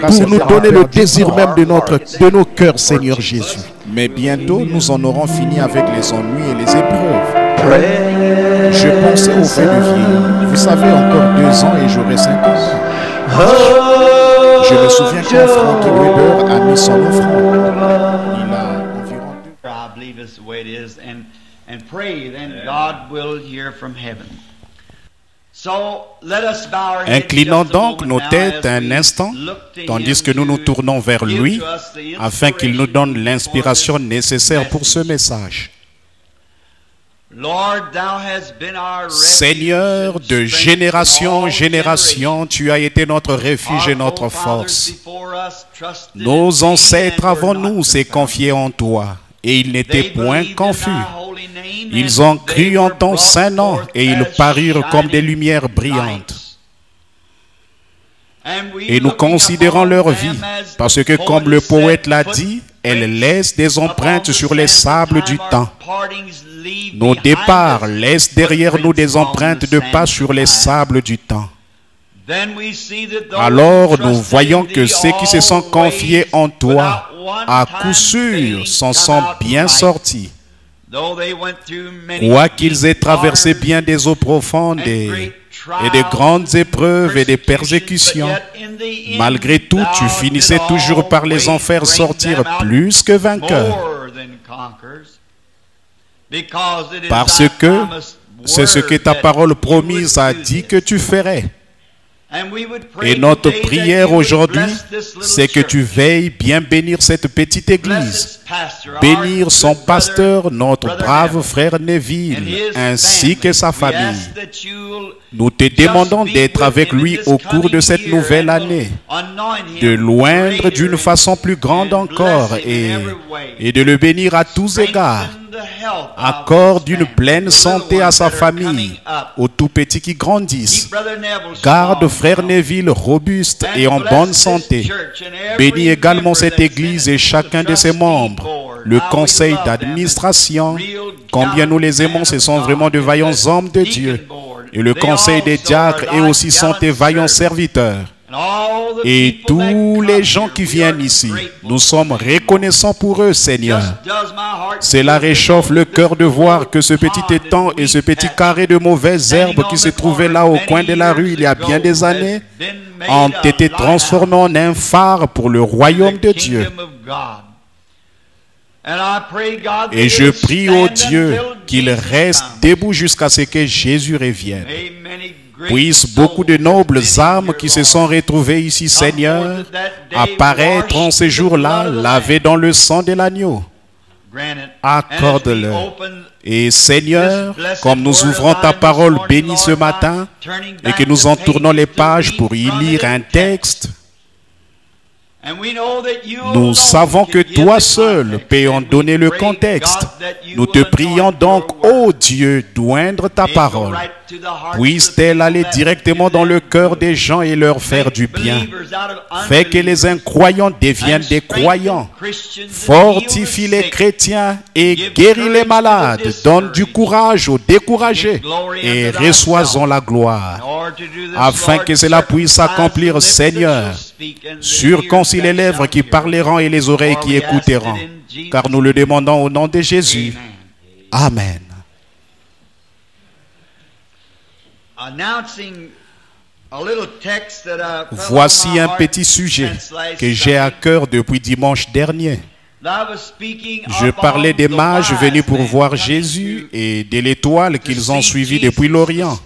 pour nous donner le désir même de nos cœurs, Seigneur Jésus. Mais bientôt, nous en aurons fini avec les ennuis et les épreuves. Je pensais au fait de vieillir. Vous savez, encore 2 ans et j'aurai 50 ans. Je me souviens quand Frankie Weber a mis son offrande. Il a environ 2 ans. I believe it's the way it is, and pray, then God will hear from heaven. Inclinons donc nos têtes un instant, tandis que nous nous tournons vers lui, afin qu'il nous donne l'inspiration nécessaire pour ce message. Seigneur, de génération en génération, tu as été notre refuge et notre force. Nos ancêtres avant nous s'est confié en toi, et ils n'étaient point confus. Ils ont cru en ton saint nom, et ils parurent comme des lumières brillantes. Et nous considérons leur vie, parce que comme le poète l'a dit, elle laisse des empreintes sur les sables du temps. Nos départs laissent derrière nous des empreintes de pas sur les sables du temps. Alors nous voyons que ceux qui se sont confiés en toi, à coup sûr, s'en sont bien sortis. Quoiqu'ils aient traversé bien des eaux profondes et de grandes épreuves et des persécutions, malgré tout, tu finissais toujours par les en faire sortir plus que vainqueurs. Parce que c'est ce que ta parole promise a dit que tu ferais. Et notre prière aujourd'hui, c'est que tu veilles bien bénir cette petite église, bénir son pasteur, notre brave frère Neville, ainsi que sa famille. Nous te demandons d'être avec lui au cours de cette nouvelle année, de l'oindre d'une façon plus grande encore et de le bénir à tous égards, Accorde une pleine santé à sa famille, aux tout petits qui grandissent. Garde frère Neville robuste et en bonne santé. Bénis également cette église et chacun de ses membres. Le conseil d'administration, combien nous les aimons, ce sont vraiment de vaillants hommes de Dieu. Et le conseil des diacres et aussi sont des vaillants serviteurs. Et tous les gens qui viennent ici, nous sommes reconnaissants pour eux, Seigneur. Cela réchauffe le cœur de voir que ce petit étang et ce petit carré de mauvaises herbes qui se trouvaient là au coin de la rue il y a bien des années ont été transformés en un phare pour le royaume de Dieu. Et je prie au Dieu qu'il reste debout jusqu'à ce que Jésus revienne. Puissent beaucoup de nobles âmes qui se sont retrouvées ici, Seigneur, apparaître en ces jours-là, lavées dans le sang de l'agneau. Accorde-leur. Et Seigneur, comme nous ouvrons ta parole bénie ce matin et que nous en tournons les pages pour y lire un texte, nous savons que toi seul peux en donner le contexte. Nous te prions donc, ô Dieu, d'oindre ta parole. Puisse-t-elle aller directement dans le cœur des gens et leur faire du bien. Fais que les incroyants deviennent des croyants. Fortifie les chrétiens et guéris les malades. Donne du courage aux découragés et reçois-en la gloire. Afin que cela puisse s'accomplir, Seigneur, circoncis les lèvres qui parleront et les oreilles qui écouteront. Car nous le demandons au nom de Jésus. Amen. Voici un petit sujet que j'ai à cœur depuis dimanche dernier. Je parlais des mages venus pour voir Jésus et de l'étoile qu'ils ont suivi depuis l'Orient.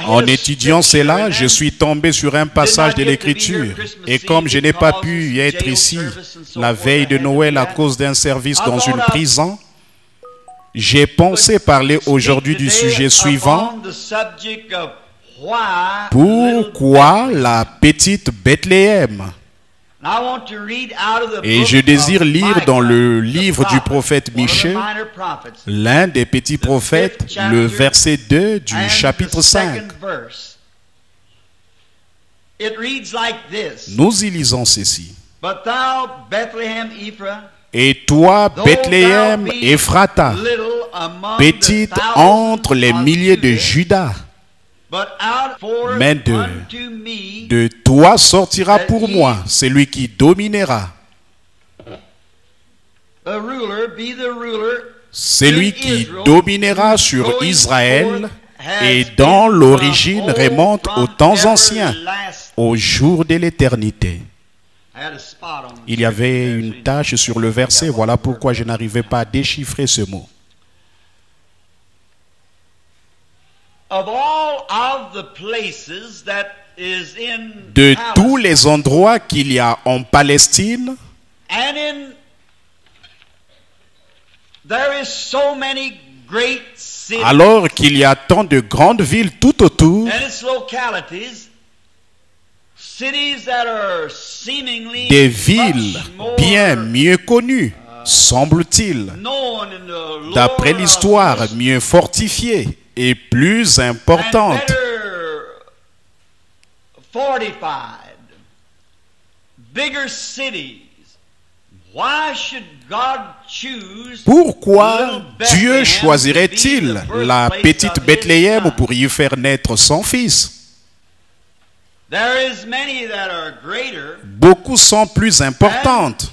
En étudiant cela, je suis tombé sur un passage de l'Écriture. Et comme je n'ai pas pu y être ici la veille de Noël à cause d'un service dans une prison, j'ai pensé parler aujourd'hui du sujet suivant. Pourquoi la petite Bethléem? Et je désire lire dans le livre du prophète Michée, l'un des petits prophètes, le verset 2 du chapitre 5. Nous y lisons ceci. Et toi, Bethléem Ephrata, petite entre les milliers de Juda, mais de toi sortira pour moi celui qui dominera. Celui qui dominera sur Israël et dont l'origine remonte aux temps anciens, au jour de l'éternité. Il y avait une tache sur le verset, voilà pourquoi je n'arrivais pas à déchiffrer ce mot. De tous les endroits qu'il y a en Palestine, alors qu'il y a tant de grandes villes tout autour, des villes bien mieux connues, semble-t-il, d'après l'histoire, mieux fortifiées et plus importantes. Pourquoi Dieu choisirait-il la petite Bethléem pour y faire naître son fils? Beaucoup sont plus importantes.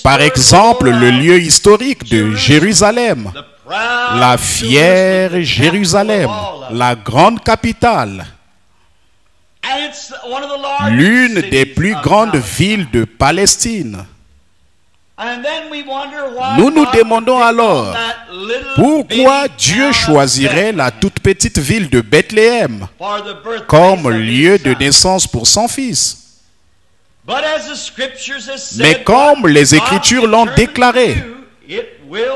Par exemple, le lieu historique de Jérusalem, la fière Jérusalem, la grande capitale, l'une des plus grandes villes de Palestine. Nous nous demandons alors pourquoi Dieu choisirait la toute petite ville de Bethléem comme lieu de naissance pour son fils. Mais comme les Écritures l'ont déclaré,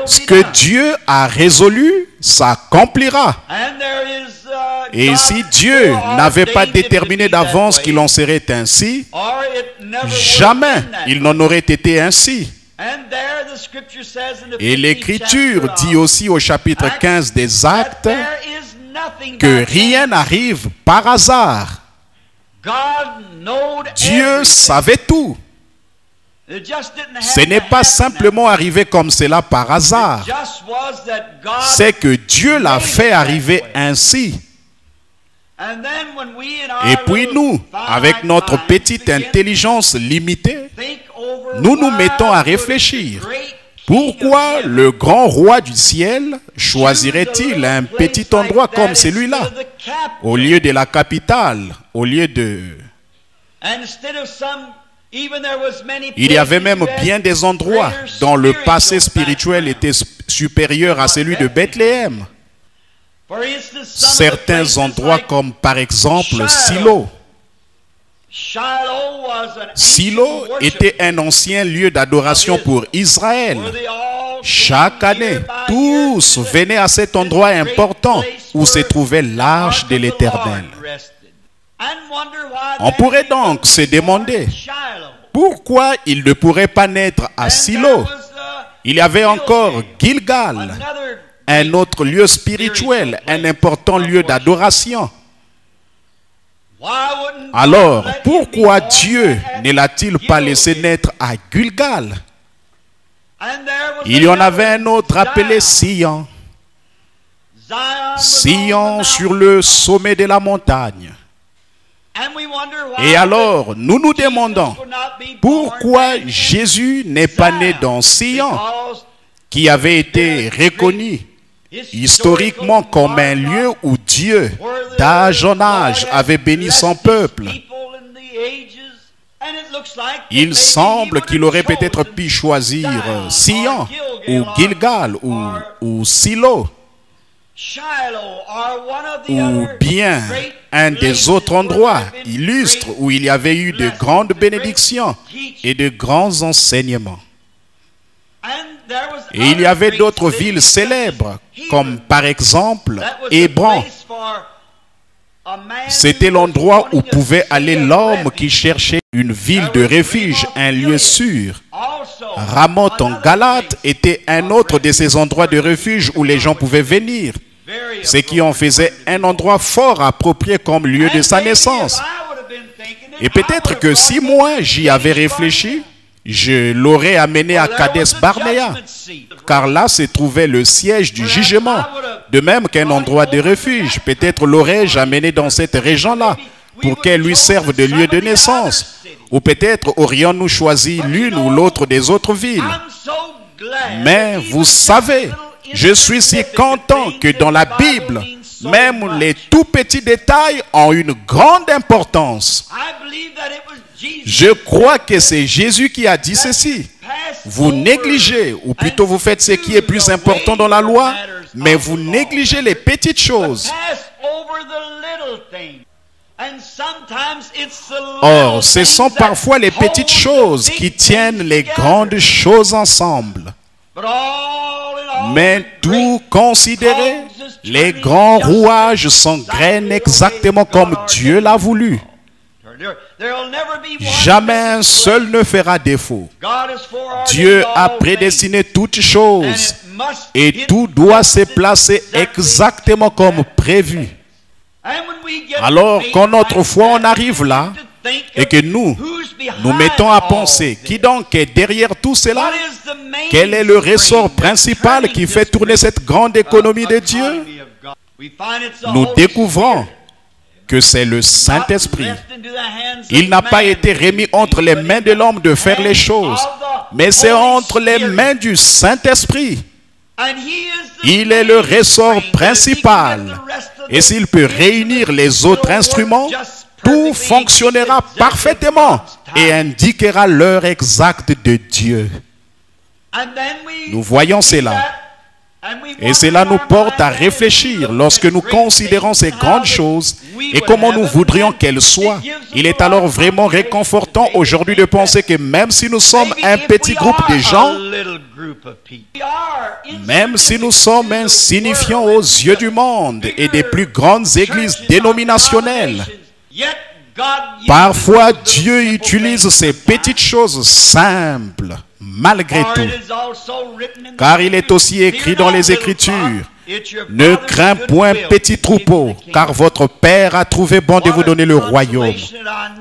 ce que Dieu a résolu s'accomplira. Et si Dieu n'avait pas déterminé d'avance qu'il en serait ainsi, jamais il n'en aurait été ainsi. Et l'Écriture dit aussi au chapitre 15 des Actes que rien n'arrive par hasard. Dieu savait tout. Ce n'est pas simplement arrivé comme cela par hasard. C'est que Dieu l'a fait arriver ainsi. Et puis nous, avec notre petite intelligence limitée, nous nous mettons à réfléchir. Pourquoi le grand roi du ciel choisirait-il un petit endroit comme celui-là, au lieu de la capitale, au lieu de... Il y avait même bien des endroits dont le passé spirituel était supérieur à celui de Bethléem. Certains endroits comme par exemple Silo. Silo était un ancien lieu d'adoration pour Israël. Chaque année, tous venaient à cet endroit important où se trouvait l'arche de l'Éternel. On pourrait donc se demander pourquoi il ne pourrait pas naître à Silo. Il y avait encore Gilgal, un autre lieu spirituel, un important lieu d'adoration. Alors, pourquoi Dieu ne l'a-t-il pas laissé naître à Gilgal? Il y en avait un autre appelé Sion. Sion sur le sommet de la montagne. Et alors, nous nous demandons pourquoi Jésus n'est pas né dans Sion, qui avait été reconnu historiquement comme un lieu où Dieu, d'âge en âge, avait béni son peuple. Il semble qu'il aurait peut-être pu choisir Sion, ou Gilgal, ou Silo, ou bien un des autres endroits illustres où il y avait eu de grandes bénédictions et de grands enseignements. Et il y avait d'autres villes célèbres, comme par exemple Hébron. C'était l'endroit où pouvait aller l'homme qui cherchait une ville de refuge, un lieu sûr. Ramoth en Galate était un autre de ces endroits de refuge où les gens pouvaient venir, ce qui en faisait un endroit fort approprié comme lieu de sa naissance. Et peut-être que si moi j'y avais réfléchi, je l'aurais amené à Kadesh Barnea, car là se trouvait le siège du jugement, de même qu'un endroit de refuge. Peut-être l'aurais-je amené dans cette région-là, pour qu'elle lui serve de lieu de naissance. Ou peut-être aurions-nous choisi l'une ou l'autre des autres villes. Mais vous savez, je suis si content que dans la Bible, même les tout petits détails ont une grande importance. Je crois que c'est Jésus qui a dit ceci. Vous négligez, ou plutôt vous faites ce qui est plus important dans la loi, mais vous négligez les petites choses. Or, ce sont parfois les petites choses qui tiennent les grandes choses ensemble. Mais tout considéré, les grands rouages s'engrainent exactement comme Dieu l'a voulu. Jamais un seul ne fera défaut. Dieu a prédestiné toutes choses et tout doit se placer exactement comme prévu. Alors, quand notre foi en arrive là, et que nous mettons à penser, qui donc est derrière tout cela? Quel est le ressort principal qui fait tourner cette grande économie de Dieu? Nous découvrons que c'est le Saint-Esprit. Il n'a pas été remis entre les mains de l'homme de faire les choses, mais c'est entre les mains du Saint-Esprit. Il est le ressort principal. Et s'il peut réunir les autres instruments, tout fonctionnera parfaitement et indiquera l'heure exacte de Dieu. Nous voyons cela. Et cela nous porte à réfléchir lorsque nous considérons ces grandes choses et comment nous voudrions qu'elles soient. Il est alors vraiment réconfortant aujourd'hui de penser que même si nous sommes un petit groupe de gens, même si nous sommes insignifiants aux yeux du monde et des plus grandes églises dénominationnelles, parfois Dieu utilise ces petites choses simples. Malgré tout, car il est aussi écrit dans les Écritures, ne crains point petit troupeau, car votre Père a trouvé bon de vous donner le royaume.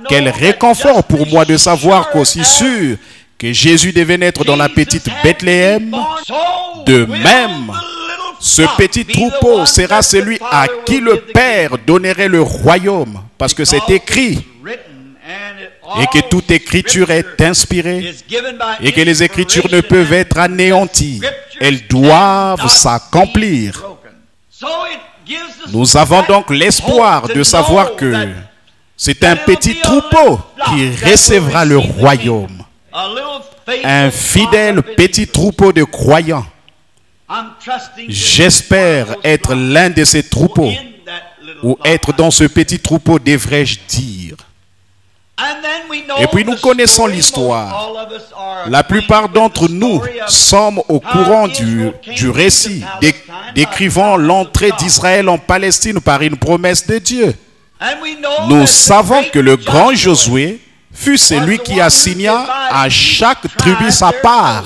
Quel réconfort pour moi de savoir qu'aussi sûr que Jésus devait naître dans la petite Bethléem, de même, ce petit troupeau sera celui à qui le Père donnerait le royaume, parce que c'est écrit. Et que toute écriture est inspirée et que les écritures ne peuvent être anéanties. Elles doivent s'accomplir. Nous avons donc l'espoir de savoir que c'est un petit troupeau qui recevra le royaume. Un fidèle petit troupeau de croyants. J'espère être l'un de ces troupeaux, ou être dans ce petit troupeau, devrais-je dire. Et puis nous connaissons l'histoire. La plupart d'entre nous sommes au courant du récit décrivant l'entrée d'Israël en Palestine par une promesse de Dieu. Nous savons que le grand Josué fut celui qui assigna à chaque tribu sa part.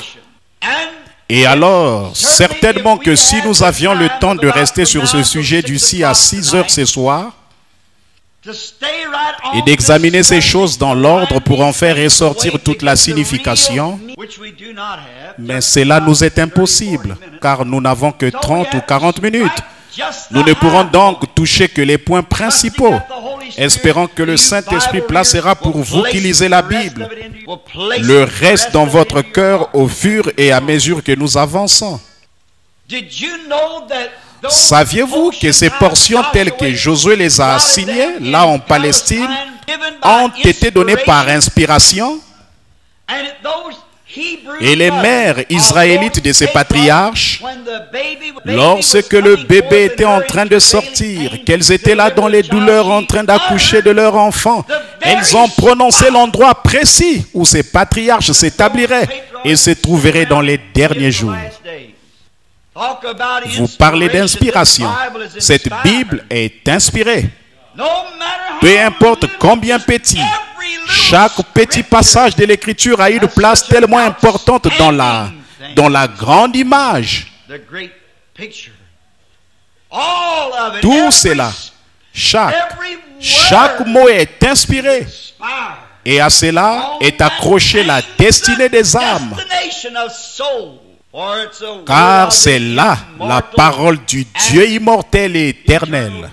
Et alors, certainement que si nous avions le temps de rester sur ce sujet d'ici à 6 heures ce soir, et d'examiner ces choses dans l'ordre pour en faire ressortir toute la signification, mais cela nous est impossible, car nous n'avons que 30 ou 40 minutes. Nous ne pourrons donc toucher que les points principaux, espérant que le Saint-Esprit placera pour vous qui lisez la Bible le reste dans votre cœur au fur et à mesure que nous avançons. Saviez-vous que ces portions telles que Josué les a assignées, là en Palestine, ont été données par inspiration? Et les mères israélites de ces patriarches, lorsque le bébé était en train de sortir, qu'elles étaient là dans les douleurs en train d'accoucher de leur enfant, elles ont prononcé l'endroit précis où ces patriarches s'établiraient et se trouveraient dans les derniers jours. Vous parlez d'inspiration. Cette Bible est inspirée. Peu importe combien petit, chaque petit passage de l'Écriture a une place tellement importante dans la grande image. Tout cela, chaque mot est inspiré. Et à cela est accrochée la destinée des âmes. Car c'est là la parole du Dieu immortel et éternel.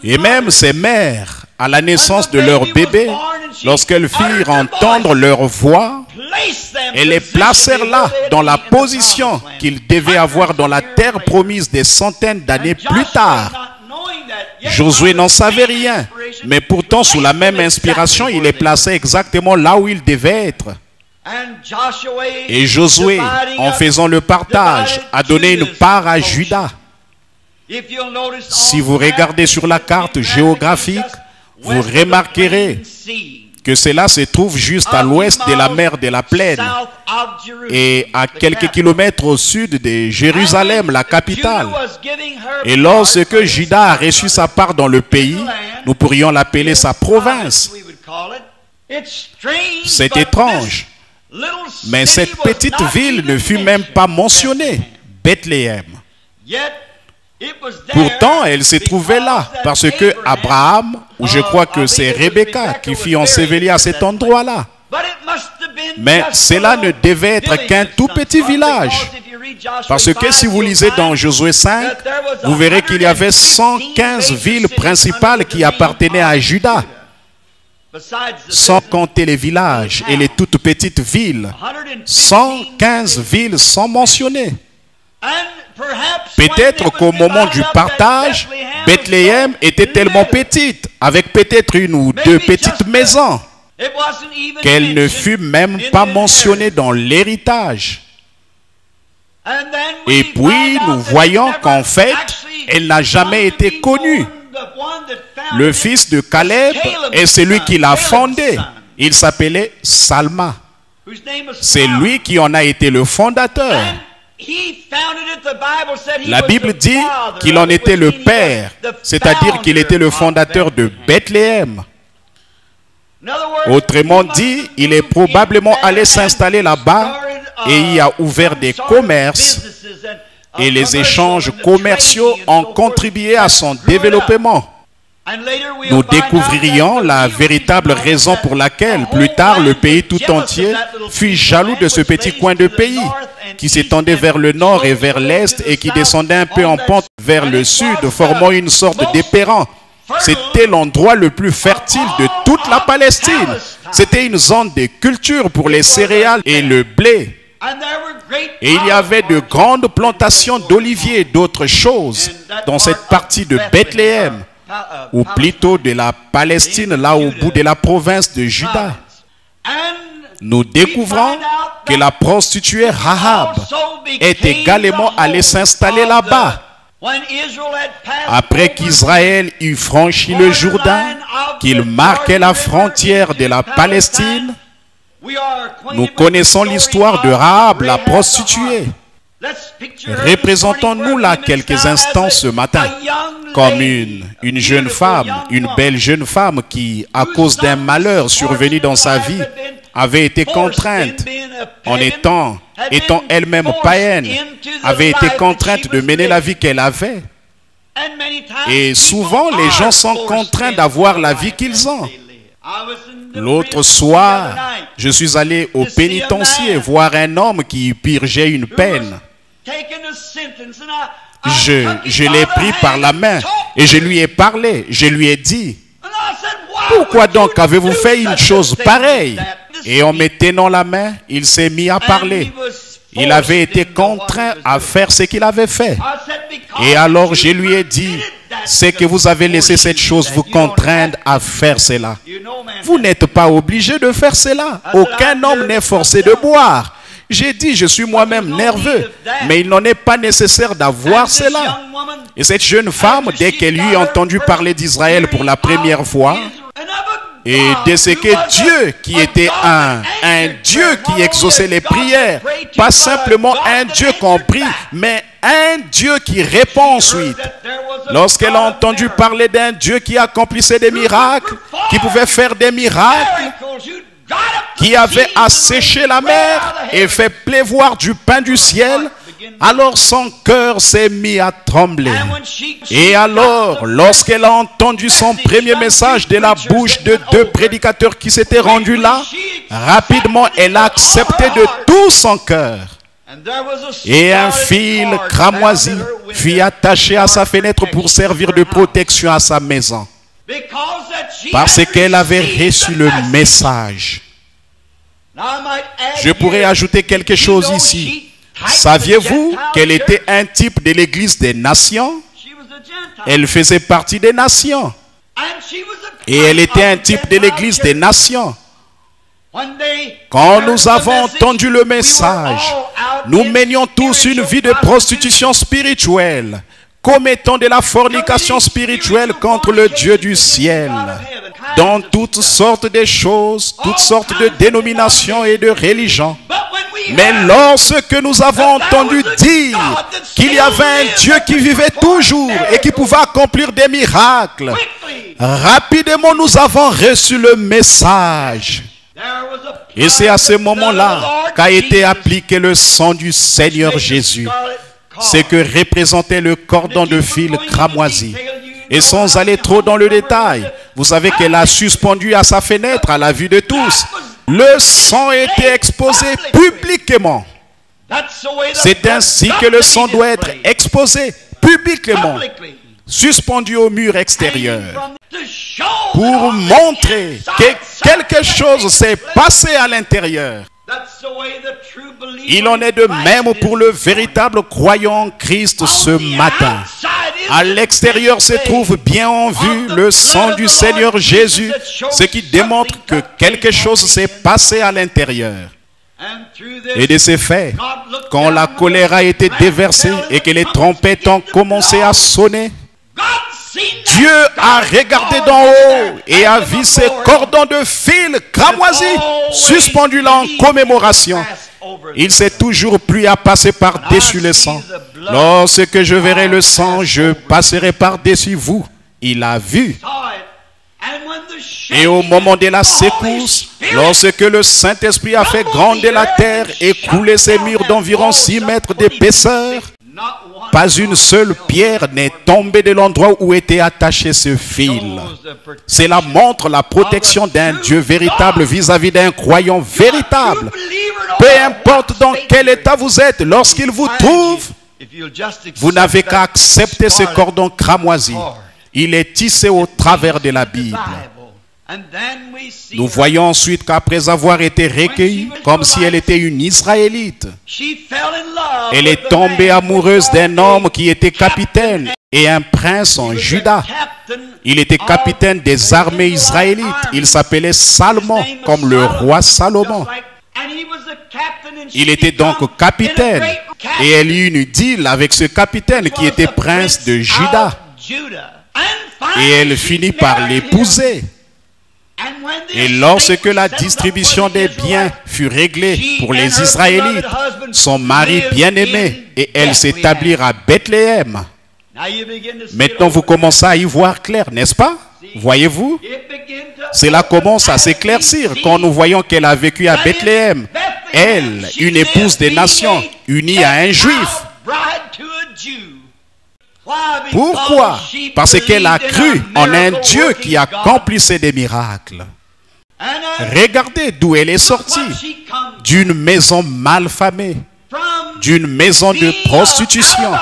Et même ces mères, à la naissance de leur bébé, lorsqu'elles firent entendre leur voix, elles les placèrent là, dans la position qu'ils devaient avoir dans la terre promise des centaines d'années plus tard. Josué n'en savait rien, mais pourtant sous la même inspiration, il les plaçait exactement là où ils devaient être. Et Josué, en faisant le partage, a donné une part à Juda. Si vous regardez sur la carte géographique, vous remarquerez que cela se trouve juste à l'ouest de la mer de la Plaine et à quelques kilomètres au sud de Jérusalem, la capitale. Et lorsque Juda a reçu sa part dans le pays, nous pourrions l'appeler sa province. C'est étrange. Mais cette petite ville ne fut même pas mentionnée, Bethléem. Pourtant, elle s'est trouvée là, parce que Abraham, ou je crois que c'est Rebecca qui fut ensevelie à cet endroit-là. Mais cela ne devait être qu'un tout petit village. Parce que si vous lisez dans Josué 5, vous verrez qu'il y avait 115 villes principales qui appartenaient à Juda. Sans compter les villages et les toutes petites villes. 115 villes sont mentionnées. Peut-être qu'au moment du partage, Bethléem était tellement petite, avec peut-être une ou deux petites maisons, qu'elle ne fut même pas mentionnée dans l'héritage. Et puis nous voyons qu'en fait, elle n'a jamais été connue. Le fils de Caleb est celui qui l'a fondé. Il s'appelait Salma. C'est lui qui en a été le fondateur. La Bible dit qu'il en était le père, c'est-à-dire qu'il était le fondateur de Bethléem. Autrement dit, il est probablement allé s'installer là-bas et y a ouvert des commerces. Et les échanges commerciaux ont contribué à son développement. Nous découvririons la véritable raison pour laquelle, plus tard, le pays tout entier fut jaloux de ce petit coin de pays qui s'étendait vers le nord et vers l'est et qui descendait un peu en pente vers le sud, formant une sorte d'éperron. C'était l'endroit le plus fertile de toute la Palestine. C'était une zone de culture pour les céréales et le blé. Et il y avait de grandes plantations d'oliviers et d'autres choses dans cette partie de Bethléem, ou plutôt de la Palestine, là au bout de la province de Juda. Nous découvrons que la prostituée Rahab est également allée s'installer là-bas. Après qu'Israël eut franchi le Jourdain, qu'il marquait la frontière de la Palestine, nous connaissons l'histoire de Rahab, la prostituée. Représentons-nous là quelques instants ce matin comme une jeune femme, une belle jeune femme qui, à cause d'un malheur survenu dans sa vie, avait été contrainte, en étant elle-même païenne, avait été contrainte de mener la vie qu'elle avait. Et souvent, les gens sont contraints d'avoir la vie qu'ils ont. L'autre soir, je suis allé au pénitencier voir un homme qui purgeait une peine. Je l'ai pris par la main et je lui ai parlé. Je lui ai dit, pourquoi donc avez-vous fait une chose pareille? Et en me tenant la main, il s'est mis à parler. Il avait été contraint à faire ce qu'il avait fait. Et alors je lui ai dit, c'est que vous avez laissé cette chose vous contraindre à faire cela. Vous n'êtes pas obligé de faire cela. Aucun homme n'est forcé de boire. J'ai dit, je suis moi-même nerveux, mais il n'en est pas nécessaire d'avoir cela. Et cette jeune femme, dès qu'elle eut entendu parler d'Israël pour la première fois, et de ce que Dieu qui était un Dieu qui exauçait les prières, pas simplement un Dieu compris, mais un Dieu qui répond ensuite. Lorsqu'elle a entendu parler d'un Dieu qui accomplissait des miracles, qui pouvait faire des miracles, qui avait asséché la mer et fait pleuvoir du pain du ciel, alors son cœur s'est mis à trembler. Et alors, lorsqu'elle a entendu son premier message de la bouche de deux prédicateurs qui s'étaient rendus là, rapidement elle a accepté de tout son cœur. Et un fil cramoisi fut attaché à sa fenêtre pour servir de protection à sa maison. Parce qu'elle avait reçu le message. Je pourrais ajouter quelque chose ici. Saviez-vous qu'elle était un type de l'église des nations? Elle faisait partie des nations. Et elle était un type de l'église des nations. Quand nous avons entendu le message, nous menions tous une vie de prostitution spirituelle, commettant de la fornication spirituelle contre le Dieu du ciel, dans toutes sortes de choses, toutes sortes de dénominations et de religions. Mais lorsque nous avons entendu dire qu'il y avait un Dieu qui vivait toujours et qui pouvait accomplir des miracles, rapidement nous avons reçu le message. Et c'est à ce moment-là qu'a été appliqué le sang du Seigneur Jésus, ce que représentait le cordon de fil cramoisi. Et sans aller trop dans le détail, vous savez qu'elle a suspendu à sa fenêtre à la vue de tous. Le sang était exposé publiquement. C'est ainsi que le sang doit être exposé publiquement, suspendu au mur extérieur, pour montrer que quelque chose s'est passé à l'intérieur. Il en est de même pour le véritable croyant en Christ ce matin. À l'extérieur se trouve bien en vue le sang du Seigneur Jésus, ce qui démontre que quelque chose s'est passé à l'intérieur. Et de ces faits, quand la colère a été déversée et que les trompettes ont commencé à sonner, Dieu a regardé d'en haut et a vu ces cordons de fil cramoisis suspendus là en commémoration. Il s'est toujours plu à passer par-dessus le sang. Lorsque je verrai le sang, je passerai par-dessus vous. Il a vu. Et au moment de la secousse, lorsque le Saint-Esprit a fait gronder la terre et couler ses murs d'environ 6 mètres d'épaisseur, pas une seule pierre n'est tombée de l'endroit où était attaché ce fil. Cela montre la protection d'un Dieu véritable vis-à-vis d'un croyant véritable. Peu importe dans quel état vous êtes, lorsqu'il vous trouve, vous n'avez qu'à accepter ce cordon cramoisi. Il est tissé au travers de la Bible. Nous voyons ensuite qu'après avoir été recueillie, comme si elle était une Israélite, elle est tombée amoureuse d'un homme qui était capitaine et un prince en Juda. Il était capitaine des armées israélites. Il s'appelait Salomon, comme le roi Salomon. Il était donc capitaine. Et elle eut une deal avec ce capitaine qui était prince de Juda. Et elle finit par l'épouser. Et lorsque la distribution des biens fut réglée pour les Israélites, son mari bien-aimé et elle s'établirent à Bethléem. Maintenant vous commencez à y voir clair, n'est-ce pas? Voyez-vous? Cela commence à s'éclaircir quand nous voyons qu'elle a vécu à Bethléem. Elle, une épouse des nations, unie à un juif. Pourquoi? Parce qu'elle a cru en un Dieu qui accomplissait des miracles. Regardez d'où elle est sortie. D'une maison malfamée. D'une maison de prostitution.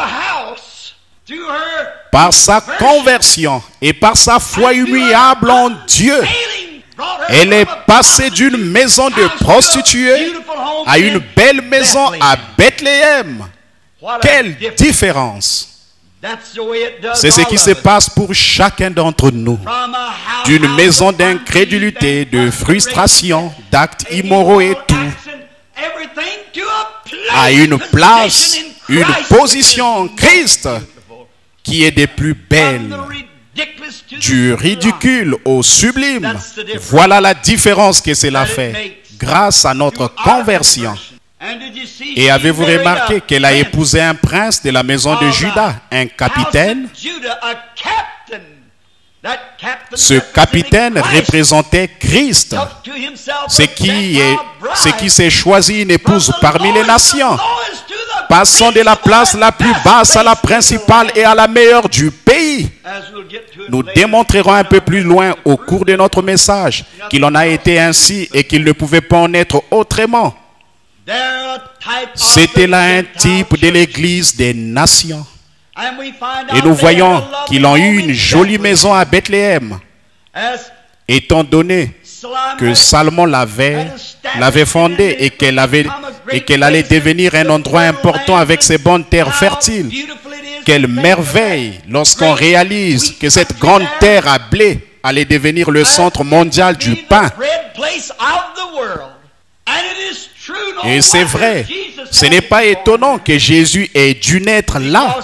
Par sa conversion et par sa foi immuable en Dieu, elle est passée d'une maison de prostituée à une belle maison à Bethléem. Quelle différence! C'est ce qui se passe pour chacun d'entre nous. D'une maison d'incrédulité, de frustration, d'actes immoraux et tout, à une place, une position en Christ qui est des plus belles. Du ridicule au sublime. Voilà la différence que cela fait grâce à notre conversion. Et avez-vous remarqué qu'elle a épousé un prince de la maison de Juda, un capitaine? Ce capitaine représentait Christ, ce qui s'est choisi une épouse parmi les nations, passant de la place la plus basse à la principale et à la meilleure du pays. Nous démontrerons un peu plus loin au cours de notre message qu'il en a été ainsi et qu'il ne pouvait pas en être autrement. C'était là un type de l'église des nations. Et nous voyons qu'ils ont eu une jolie maison à Bethléem, étant donné que Salomon l'avait fondée et qu'elle allait devenir un endroit important avec ses bonnes terres fertiles. Quelle merveille lorsqu'on réalise que cette grande terre à blé allait devenir le centre mondial du pain. Et c'est vrai, ce n'est pas étonnant que Jésus ait dû naître là.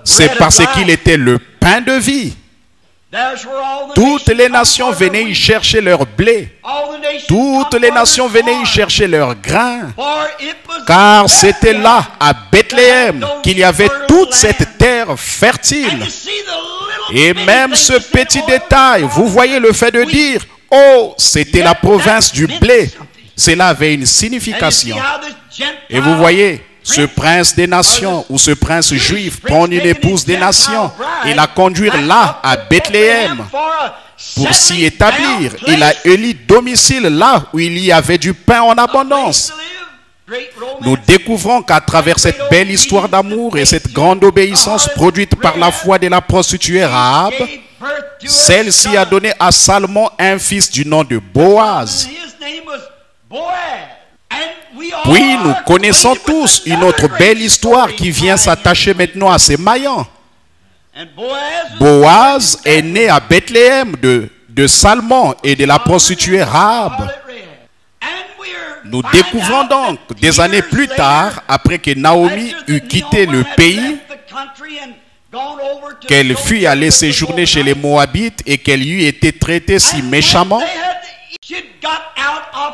C'est parce qu'il était le pain de vie. Toutes les nations venaient y chercher leur blé. Toutes les nations venaient y chercher leur grain. Car c'était là, à Bethléem, qu'il y avait toute cette terre fertile. Et même ce petit détail, vous voyez le fait de dire, oh, c'était la province du blé. Cela avait une signification. Et vous voyez, ce prince des nations ou ce prince juif prend une épouse des nations et la conduire là, à Bethléem, pour s'y établir. Il a élu domicile là où il y avait du pain en abondance. Nous découvrons qu'à travers cette belle histoire d'amour et cette grande obéissance produite par la foi de la prostituée Rahab, celle-ci a donné à Salomon un fils du nom de Boaz. Puis nous connaissons tous une autre belle histoire qui vient s'attacher maintenant à ces maillons. Boaz est né à Bethléem de Salmon et de la prostituée Rahab. Nous découvrons donc des années plus tard, après que Naomi eut quitté le pays, qu'elle fut allée séjourner chez les Moabites et qu'elle eut été traitée si méchamment.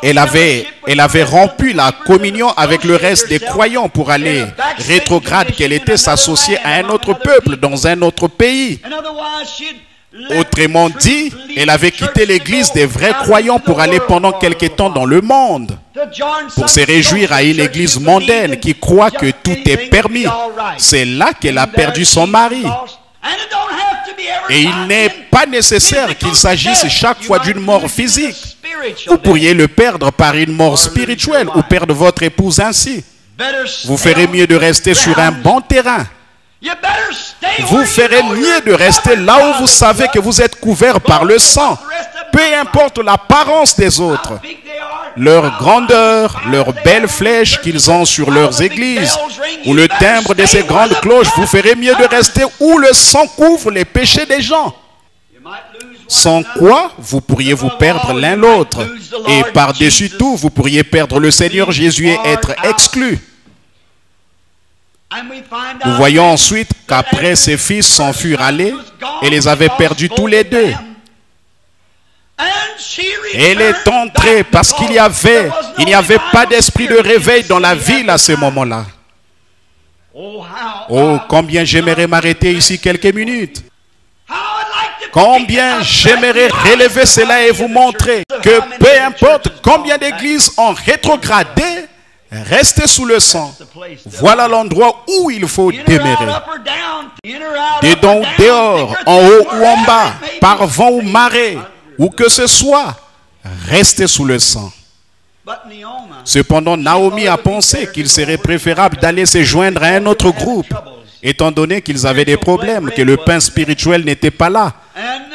Elle avait rompu la communion avec le reste des croyants pour aller, rétrograde qu'elle était, s'associer à un autre peuple dans un autre pays. Autrement dit, elle avait quitté l'église des vrais croyants pour aller pendant quelque temps dans le monde, pour se réjouir à une église mondaine qui croit que tout est permis. C'est là qu'elle a perdu son mari. Et il n'est pas nécessaire qu'il s'agisse chaque fois d'une mort physique. Vous pourriez le perdre par une mort spirituelle ou perdre votre épouse ainsi. Vous ferez mieux de rester sur un bon terrain. Vous ferez mieux de rester là où vous savez que vous êtes couvert par le sang. Peu importe l'apparence des autres, leur grandeur, leurs belles flèches qu'ils ont sur leurs églises, ou le timbre de ces grandes cloches, vous ferez mieux de rester où le sang couvre les péchés des gens. Sans quoi, vous pourriez vous perdre l'un l'autre. Et par-dessus tout, vous pourriez perdre le Seigneur Jésus et être exclu. Nous voyons ensuite qu'après ses fils s'en furent allés et les avait perdus tous les deux. Elle est entrée parce qu'il n'y avait pas d'esprit de réveil dans la ville à ce moment-là. Oh, combien j'aimerais m'arrêter ici quelques minutes. Combien j'aimerais relever cela et vous montrer que peu importe combien d'églises ont rétrogradé, restez sous le sang. Voilà l'endroit où il faut demeurer. Dedans ou dehors, en haut ou en bas, par vent ou marée, où que ce soit, restez sous le sang. Cependant, Naomi a pensé qu'il serait préférable d'aller se joindre à un autre groupe, étant donné qu'ils avaient des problèmes, que le pain spirituel n'était pas là.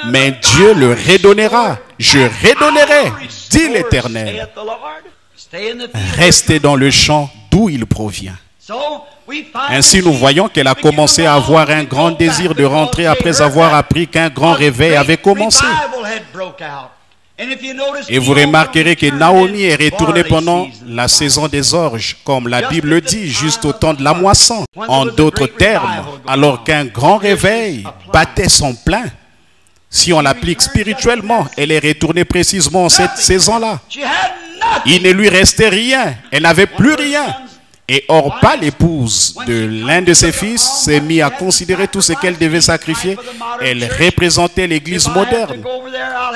Mais Dieu le redonnera. Je redonnerai, dit l'Éternel. Restez dans le champ d'où il provient. Ainsi, nous voyons qu'elle a commencé à avoir un grand désir de rentrer après avoir appris qu'un grand réveil avait commencé. Et vous remarquerez que Naomi est retournée pendant la saison des orges, comme la Bible dit, juste au temps de la moisson. En d'autres termes, alors qu'un grand réveil battait son plein. Si on l'applique spirituellement, elle est retournée précisément en cette saison-là. Il ne lui restait rien, elle n'avait plus rien. Et Orpa, l'épouse de l'un de ses fils, s'est mise à considérer tout ce qu'elle devait sacrifier. Elle représentait l'église moderne.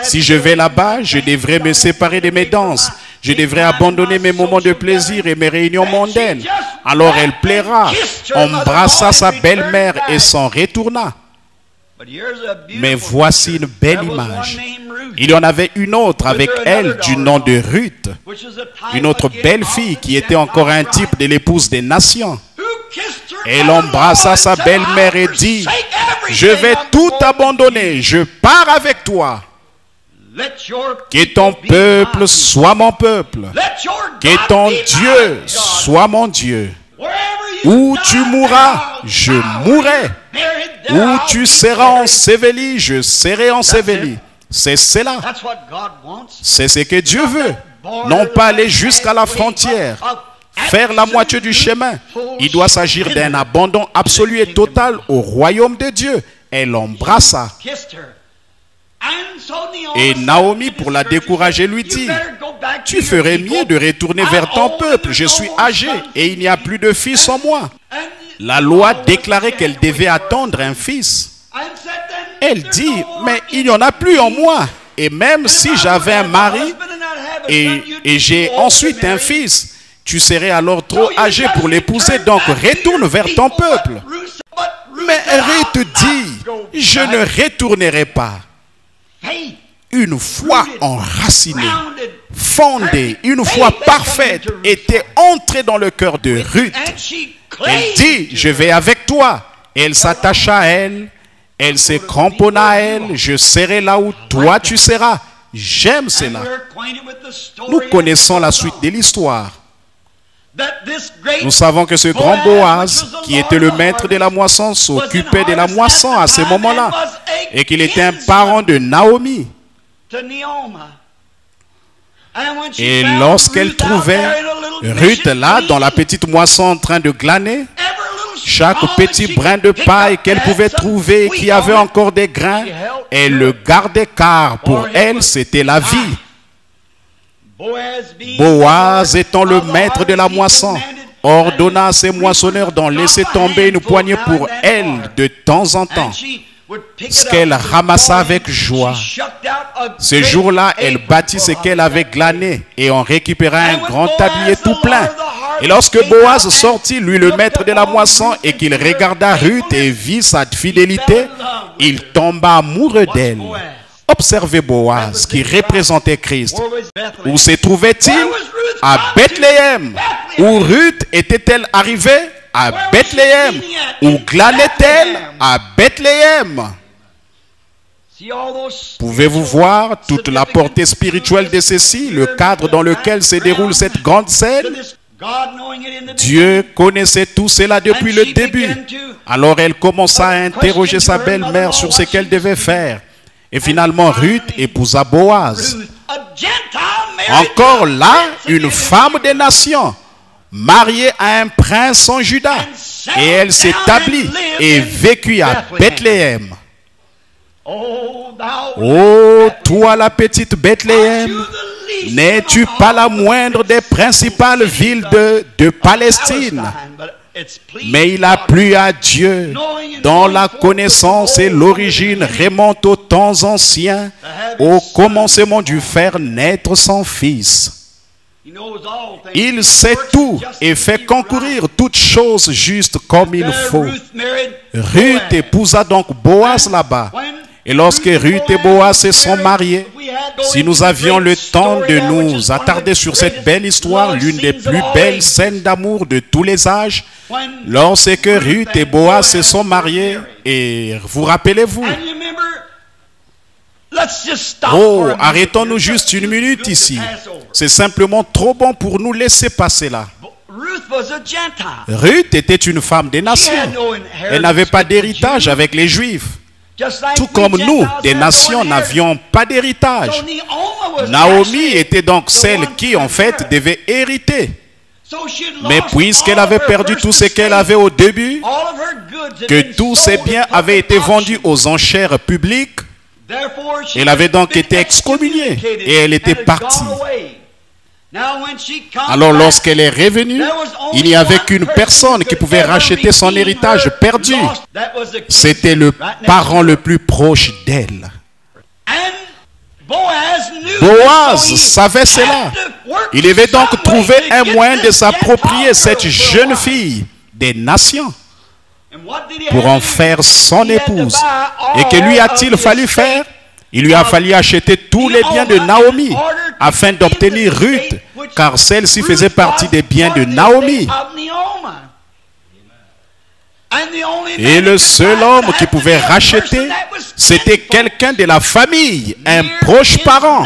Si je vais là-bas, je devrais me séparer de mes danses. Je devrais abandonner mes moments de plaisir et mes réunions mondaines. Alors elle plaira, embrassa sa belle-mère et s'en retourna. Mais voici une belle image. Il y en avait une autre avec elle du nom de Ruth, une autre belle fille qui était encore un type de l'épouse des nations. Elle embrassa sa belle-mère et dit, je vais tout abandonner, je pars avec toi. Que ton peuple soit mon peuple, que ton Dieu soit mon Dieu. Où tu mourras, je mourrai. Où tu seras enseveli, je serai enseveli. C'est cela. C'est ce que Dieu veut. Non pas aller jusqu'à la frontière, faire la moitié du chemin. Il doit s'agir d'un abandon absolu et total au royaume de Dieu. Elle l'embrassa. Et Naomi, pour la décourager, lui dit, tu ferais mieux de retourner vers ton peuple. Je suis âgée et il n'y a plus de fils en moi. La loi déclarait qu'elle devait attendre un fils. Elle dit, mais il n'y en a plus en moi. Et même si j'avais un mari et j'ai ensuite un fils, tu serais alors trop âgé pour l'épouser. Donc retourne vers ton peuple. Mais Ruth dit, je ne retournerai pas. Une foi enracinée, fondée, une foi parfaite était entrée dans le cœur de Ruth. Elle dit, je vais avec toi. Elle s'attacha à elle, elle se cramponna à elle, je serai là où toi tu seras. J'aime cela. Nous connaissons la suite de l'histoire. Nous savons que ce grand Boaz, qui était le maître de la moisson, s'occupait de la moisson à ce moment-là, et qu'il était un parent de Naomi. Et lorsqu'elle trouvait Ruth là, dans la petite moisson en train de glaner, chaque petit brin de paille qu'elle pouvait trouver qui avait encore des grains, elle le gardait car pour elle c'était la vie. Boaz étant le maître de la moisson, ordonna à ses moissonneurs d'en laisser tomber une poignée pour elle de temps en temps, ce qu'elle ramassa avec joie. Ce jour-là, elle bâtit ce qu'elle avait glané et en récupéra un grand tablier tout plein. Et lorsque Boaz sortit, lui le maître de la moisson, et qu'il regarda Ruth et vit sa fidélité, il tomba amoureux d'elle. Observez Boaz qui représentait Christ. Où se trouvait-il? À Bethléem. Où Ruth était-elle arrivée? À Bethléem. Où glanait-elle? À Bethléem. Pouvez-vous voir toute la portée spirituelle de ceci, le cadre dans lequel se déroule cette grande scène? Dieu connaissait tout cela depuis le début. Alors elle commença à interroger sa belle-mère sur ce qu'elle devait faire. Et finalement, Ruth épousa Boaz. Encore là, une femme des nations, mariée à un prince en Juda. Et elle s'établit et vécut à Bethléem. Oh, toi la petite Bethléem, n'es-tu pas la moindre des principales villes de Palestine? Mais il a plu à Dieu, dont la connaissance et l'origine remontent aux temps anciens, au commencement du faire naître son fils. Il sait tout et fait concourir toutes choses justes comme il faut. Ruth épousa donc Boaz là-bas. Et lorsque Ruth et Boaz se sont mariés, si nous avions le temps de nous attarder sur cette belle histoire, l'une des plus belles scènes d'amour de tous les âges, lorsque Ruth et Boaz se sont mariés, et vous rappelez-vous? Oh, arrêtons-nous juste une minute ici. C'est simplement trop bon pour nous laisser passer là. Ruth était une femme des nations. Elle n'avait pas d'héritage avec les Juifs. Tout comme nous, des nations, n'avions pas d'héritage. Naomi était donc celle qui, en fait, devait hériter. Mais puisqu'elle avait perdu tout ce qu'elle avait au début, que tous ses biens avaient été vendus aux enchères publiques, elle avait donc été excommuniée et elle était partie. Alors lorsqu'elle est revenue, il n'y avait qu'une personne qui pouvait racheter son héritage perdu. C'était le parent le plus proche d'elle. Boaz savait cela. Il devait donc trouver un moyen de s'approprier cette jeune fille des nations pour en faire son épouse. Et que lui a-t-il fallu faire? Il lui a fallu acheter tous les biens de Naomi afin d'obtenir Ruth, car celle-ci faisait partie des biens de Naomi. Et le seul homme qui pouvait racheter, c'était quelqu'un de la famille, un proche parent.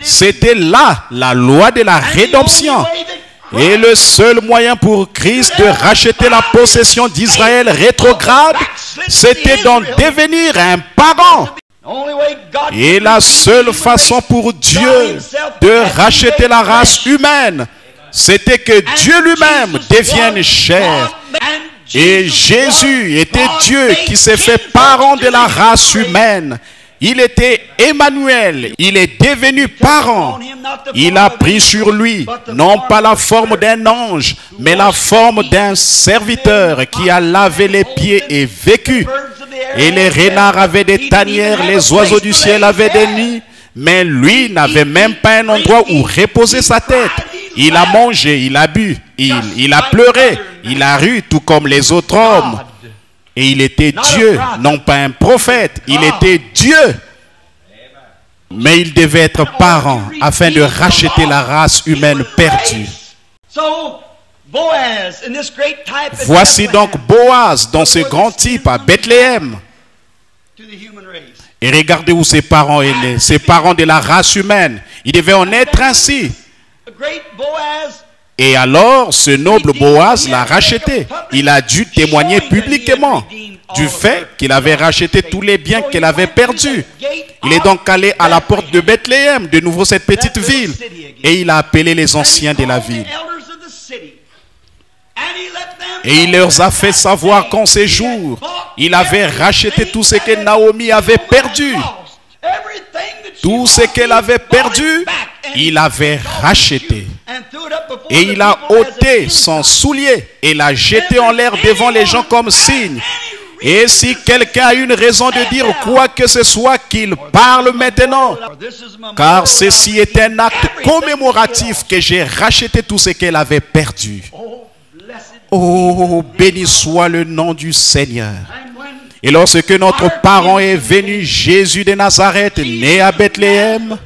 C'était là la loi de la rédemption. Et le seul moyen pour Christ de racheter la possession d'Israël rétrograde, c'était d'en devenir un pagan. Et la seule façon pour Dieu de racheter la race humaine, c'était que Dieu lui-même devienne chair. Et Jésus était Dieu qui s'est fait parent de la race humaine. Il était Emmanuel, il est devenu parent. Il a pris sur lui, non pas la forme d'un ange, mais la forme d'un serviteur qui a lavé les pieds et vécu. Et les renards avaient des tanières, les oiseaux du ciel avaient des nids, mais lui n'avait même pas un endroit où reposer sa tête. Il a mangé, il a bu, il a pleuré, il a ri tout comme les autres hommes. Et il était Dieu, non pas un prophète, il était Dieu. Mais il devait être parent afin de racheter la race humaine perdue. Voici donc Boaz dans ce grand type à Bethléem. Et regardez où ses parents sont nés, ses parents de la race humaine. Il devait en être ainsi. Et alors, ce noble Boaz l'a racheté. Il a dû témoigner publiquement. du fait qu'il avait racheté tous les biens qu'elle avait perdus. Il est donc allé à la porte de Bethléem, de nouveau cette petite ville, et il a appelé les anciens de la ville. Et il leur a fait savoir qu'en ces jours, il avait racheté tout ce que Naomi avait perdu. Tout ce qu'elle avait perdu, il avait racheté. Et il a ôté son soulier et l'a jeté en l'air devant les gens comme signe. Et si quelqu'un a une raison de dire quoi que ce soit, qu'il parle maintenant. Car ceci est un acte commémoratif que j'ai racheté tout ce qu'elle avait perdu. Oh, béni soit le nom du Seigneur. Et lorsque notre parent est venu, Jésus de Nazareth, né à Bethléem,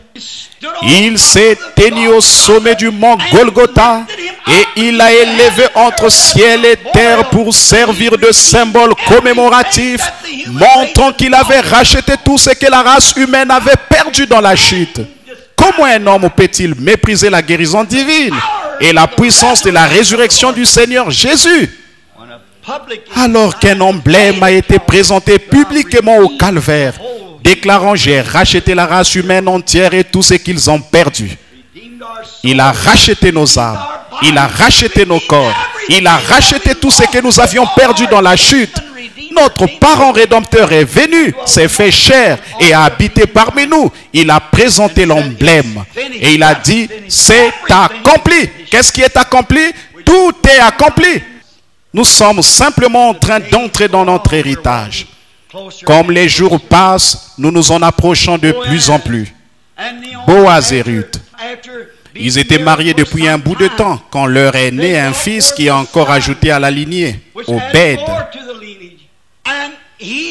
il s'est tenu au sommet du mont Golgotha et il a élevé entre ciel et terre pour servir de symbole commémoratif, montrant qu'il avait racheté tout ce que la race humaine avait perdu dans la chute. Comment un homme peut-il mépriser la guérison divine et la puissance de la résurrection du Seigneur Jésus? Alors qu'un emblème a été présenté publiquement au calvaire, déclarant: j'ai racheté la race humaine entière et tout ce qu'ils ont perdu. Il a racheté nos âmes, il a racheté nos corps, il a racheté tout ce que nous avions perdu dans la chute. Notre parent rédempteur est venu, s'est fait chair et a habité parmi nous. Il a présenté l'emblème et il a dit: c'est accompli. Qu'est-ce qui est accompli? Tout est accompli. Nous sommes simplement en train d'entrer dans notre héritage. Comme les jours passent, nous nous en approchons de plus en plus. Boaz et Ruth, ils étaient mariés depuis un bout de temps quand leur est né un fils qui a encore ajouté à la lignée, Obed.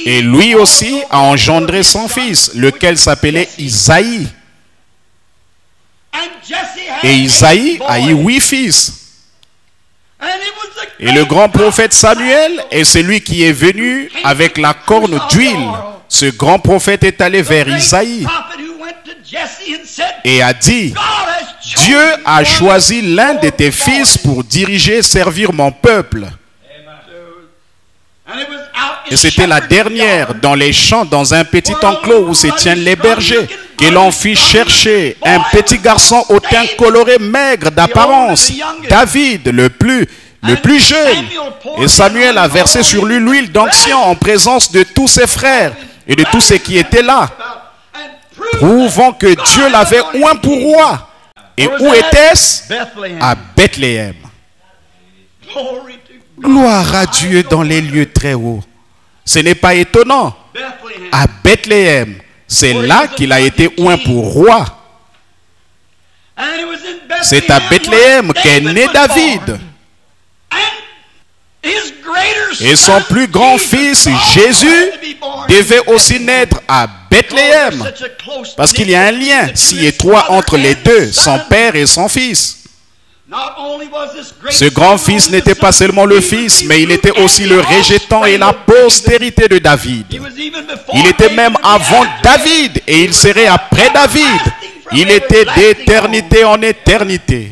Et lui aussi a engendré son fils, lequel s'appelait Isaïe. Et Isaïe a eu 8 fils. Et le grand prophète Samuel est celui qui est venu avec la corne d'huile. Ce grand prophète est allé vers Isaïe et a dit: Dieu a choisi l'un de tes fils pour diriger et servir mon peuple. Et c'était la dernière dans les champs, dans un petit enclos où se tiennent les bergers, que l'on fit chercher un petit garçon au teint coloré, maigre d'apparence, David, le plus jeune. Et Samuel a versé sur lui l'huile d'onction en présence de tous ses frères et de tous ceux qui étaient là, prouvant que Dieu l'avait oint pour roi. Et où était-ce? À Bethléem. Gloire à Dieu dans les lieux très hauts. Ce n'est pas étonnant. À Bethléem, c'est là qu'il a été oint pour roi. C'est à Bethléem qu'est né David. Et son plus grand fils, Jésus, devait aussi naître à Bethléem. Parce qu'il y a un lien si étroit entre les deux, son père et son fils. Ce grand-fils n'était pas seulement le fils, mais il était aussi le régétant et la postérité de David. Il était même avant David et il serait après David. Il était d'éternité en éternité.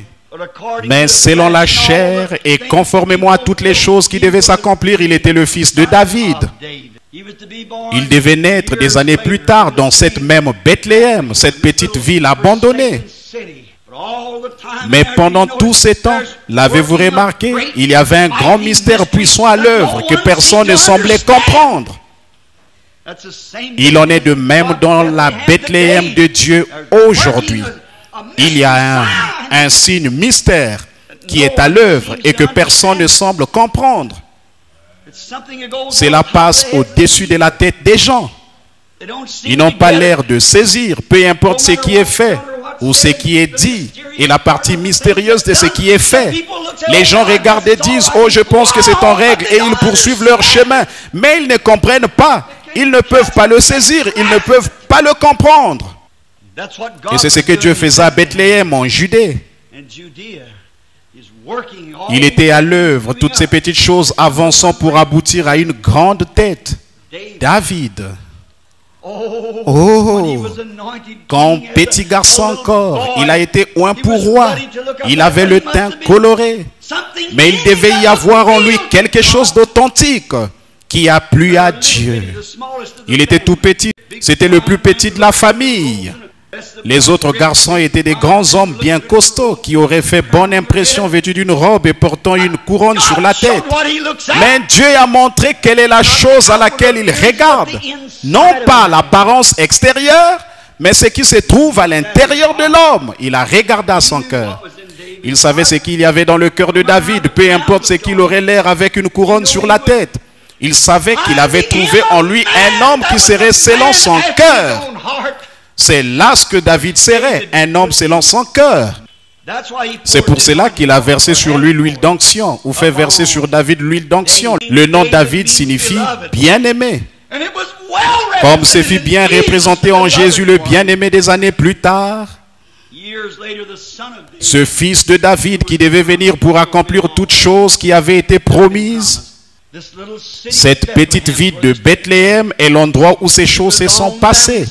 Mais selon la chair et conformément à toutes les choses qui devaient s'accomplir, il était le fils de David. Il devait naître des années plus tard dans cette même Bethléem, cette petite ville abandonnée. Mais pendant tous ces temps, l'avez-vous remarqué, il y avait un grand mystère puissant à l'œuvre que personne ne semblait comprendre. Il en est de même dans la Bethléem de Dieu aujourd'hui. Il y a un signe mystère qui est à l'œuvre et que personne ne semble comprendre. Cela passe au-dessus de la tête des gens. Ils n'ont pas l'air de saisir, peu importe ce qui est fait ou ce qui est dit et la partie mystérieuse de ce qui est fait. Les gens regardent et disent: oh, je pense que c'est en règle, et ils poursuivent leur chemin, mais ils ne comprennent pas. Ils ne peuvent pas le saisir, ils ne peuvent pas le comprendre. Et c'est ce que Dieu faisait à Bethléem en Judée. Il était à l'œuvre, toutes ces petites choses avançant pour aboutir à une grande tête, David. Oh, quand petit garçon encore, il a été oint pour roi. Il avait le teint coloré, mais il devait y avoir en lui quelque chose d'authentique qui a plu à Dieu. Il était tout petit, c'était le plus petit de la famille. Les autres garçons étaient des grands hommes bien costauds qui auraient fait bonne impression vêtus d'une robe et portant une couronne sur la tête. Mais Dieu a montré quelle est la chose à laquelle il regarde. Non pas l'apparence extérieure, mais ce qui se trouve à l'intérieur de l'homme. Il a regardé à son cœur. Il savait ce qu'il y avait dans le cœur de David, peu importe ce qu'il aurait l'air avec une couronne sur la tête. Il savait qu'il avait trouvé en lui un homme qui serait selon son cœur. C'est là ce que David serait, un homme selon son cœur. C'est pour cela qu'il a versé sur lui l'huile d'onction, ou fait verser sur David l'huile d'onction. Le nom David signifie bien-aimé. Comme se fit bien représenté en Jésus le bien-aimé des années plus tard, ce fils de David qui devait venir pour accomplir toutes choses qui avaient été promises. Cette petite ville de Bethléem est l'endroit où ces choses se sont passées.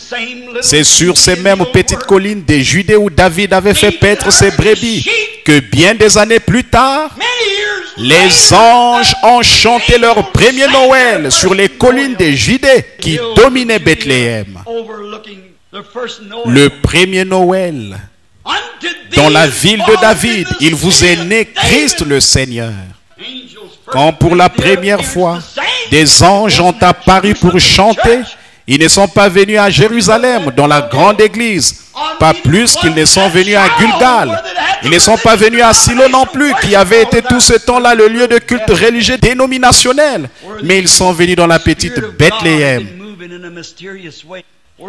C'est sur ces mêmes petites collines de Judée où David avait fait paître ses brebis que bien des années plus tard, les anges ont chanté leur premier Noël sur les collines de Judée qui dominaient Bethléem. Le premier Noël, dans la ville de David, il vous est né Christ le Seigneur. Quand pour la première fois, des anges ont apparu pour chanter, ils ne sont pas venus à Jérusalem, dans la grande église, pas plus qu'ils ne sont venus à Gilgal. Ils ne sont pas venus à Silo non plus, qui avait été tout ce temps-là le lieu de culte religieux dénominationnel. Mais ils sont venus dans la petite Bethléem,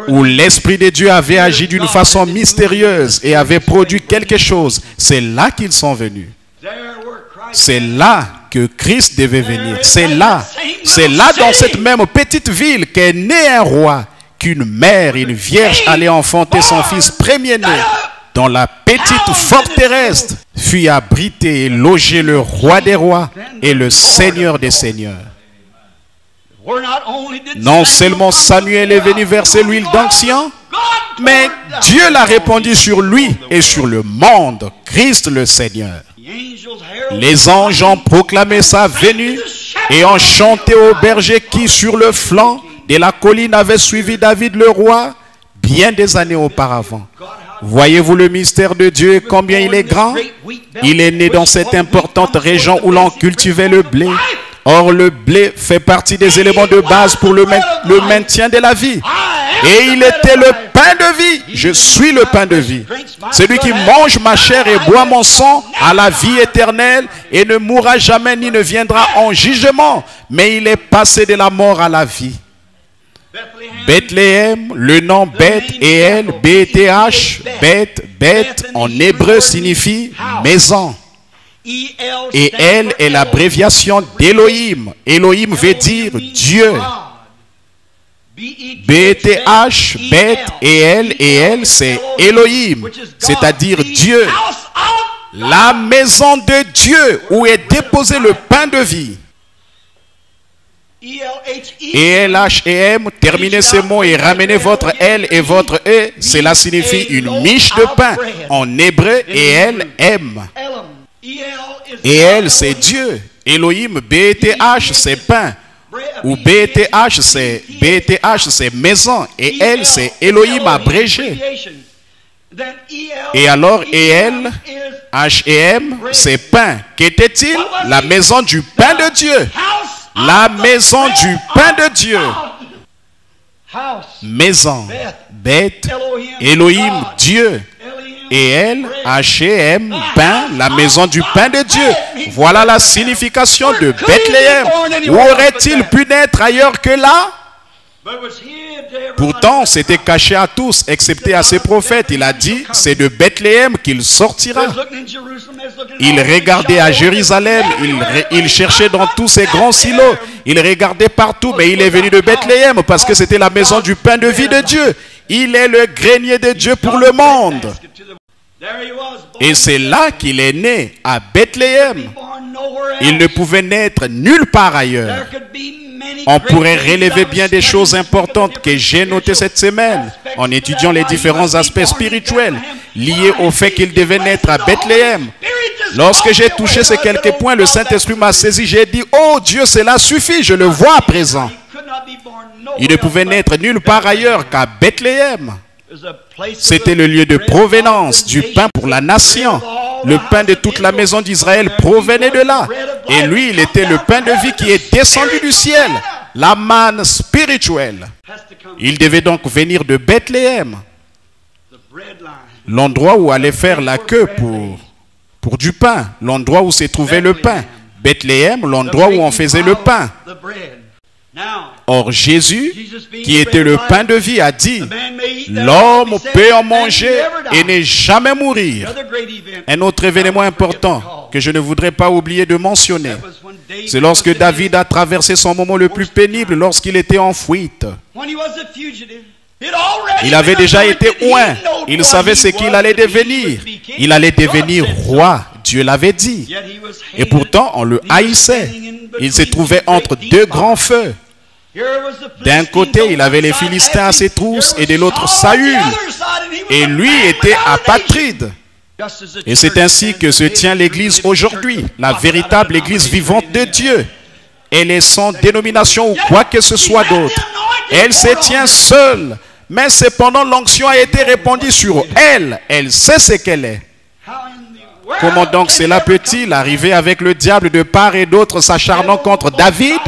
où l'Esprit de Dieu avait agi d'une façon mystérieuse et avait produit quelque chose. C'est là qu'ils sont venus. C'est là que Christ devait venir. C'est là dans cette même petite ville qu'est né un roi, qu'une mère, une vierge allait enfanter son fils premier-né. Dans la petite forteresse fut abrité et logé le roi des rois et le Seigneur des seigneurs. Non seulement Samuel est venu verser l'huile d'onction, mais Dieu l'a répandu sur lui et sur le monde, Christ le Seigneur. Les anges ont proclamé sa venue et ont chanté aux bergers qui, sur le flanc de la colline, avaient suivi David le roi bien des années auparavant. Voyez-vous le mystère de Dieu et combien il est grand? Il est né dans cette importante région où l'on cultivait le blé. Or, le blé fait partie des éléments de base pour le maintien de la vie. Et il était le pain de vie. Je suis le pain de vie. Celui qui mange ma chair et boit mon sang a la vie éternelle et ne mourra jamais ni ne viendra en jugement. Mais il est passé de la mort à la vie. Bethléem, le nom Beth et elle, B-E-T-H, Beth en hébreu signifie maison. Et elle est l'abréviation d'Élohim. Élohim veut dire Dieu. B-T-H, Beth et elle, c'est Élohim, c'est-à-dire Dieu. La maison de Dieu où est déposé le pain de vie. E-L-H-E-M, terminez ces mots et ramenez votre L et votre E. Cela signifie une miche de pain en hébreu et elle aime. Et elle, c'est Dieu. Elohim, B-T-H, c'est pain. Ou B-T-H, c'est maison. Et elle, c'est Elohim abrégé. Et alors, et elle, H-E-M, c'est pain. Qu'était-il? La maison du pain de Dieu. La maison du pain de Dieu. Maison, Beth, Elohim, Dieu. Et elle, H-E-M, pain, la maison du pain de Dieu. Voilà la signification de Bethléem. Où aurait-il pu naître ailleurs que là? Pourtant, c'était caché à tous, excepté à ses prophètes. Il a dit, c'est de Bethléem qu'il sortira. Il regardait à Jérusalem, il cherchait dans tous ces grands silos. Il regardait partout, mais il est venu de Bethléem parce que c'était la maison du pain de vie de Dieu. Il est le grenier de Dieu pour le monde. Et c'est là qu'il est né, à Bethléem. Il ne pouvait naître nulle part ailleurs. On pourrait relever bien des choses importantes que j'ai notées cette semaine en étudiant les différents aspects spirituels liés au fait qu'il devait naître à Bethléem. Lorsque j'ai touché ces quelques points, le Saint-Esprit m'a saisi. J'ai dit, oh Dieu, cela suffit, je le vois à présent. Il ne pouvait naître nulle part ailleurs qu'à Bethléem. C'était le lieu de provenance du pain pour la nation. Le pain de toute la maison d'Israël provenait de là. Et lui, il était le pain de vie qui est descendu du ciel. La manne spirituelle. Il devait donc venir de Bethléem. L'endroit où allait faire la queue pour du pain. L'endroit où se trouvait le pain. Bethléem, l'endroit où on faisait le pain. Or Jésus, qui était le pain de vie, a dit, l'homme peut en manger et ne jamais mourir. Un autre événement important que je ne voudrais pas oublier de mentionner, c'est lorsque David a traversé son moment le plus pénible lorsqu'il était en fuite. Il avait déjà été oint. Il savait ce qu'il allait devenir. Il allait devenir roi. Dieu l'avait dit. Et pourtant, on le haïssait. Il se trouvait entre deux grands feux. D'un côté, il avait les Philistins à ses trousses et de l'autre, Saül. Et lui était apatride. Et c'est ainsi que se tient l'Église aujourd'hui, la véritable Église vivante de Dieu. Elle est sans dénomination ou quoi que ce soit d'autre. Elle se tient seule. Mais cependant, l'onction a été répandue sur elle. Elle sait ce qu'elle est. Comment donc cela peut-il arriver avec le diable de part et d'autre s'acharnant contre David?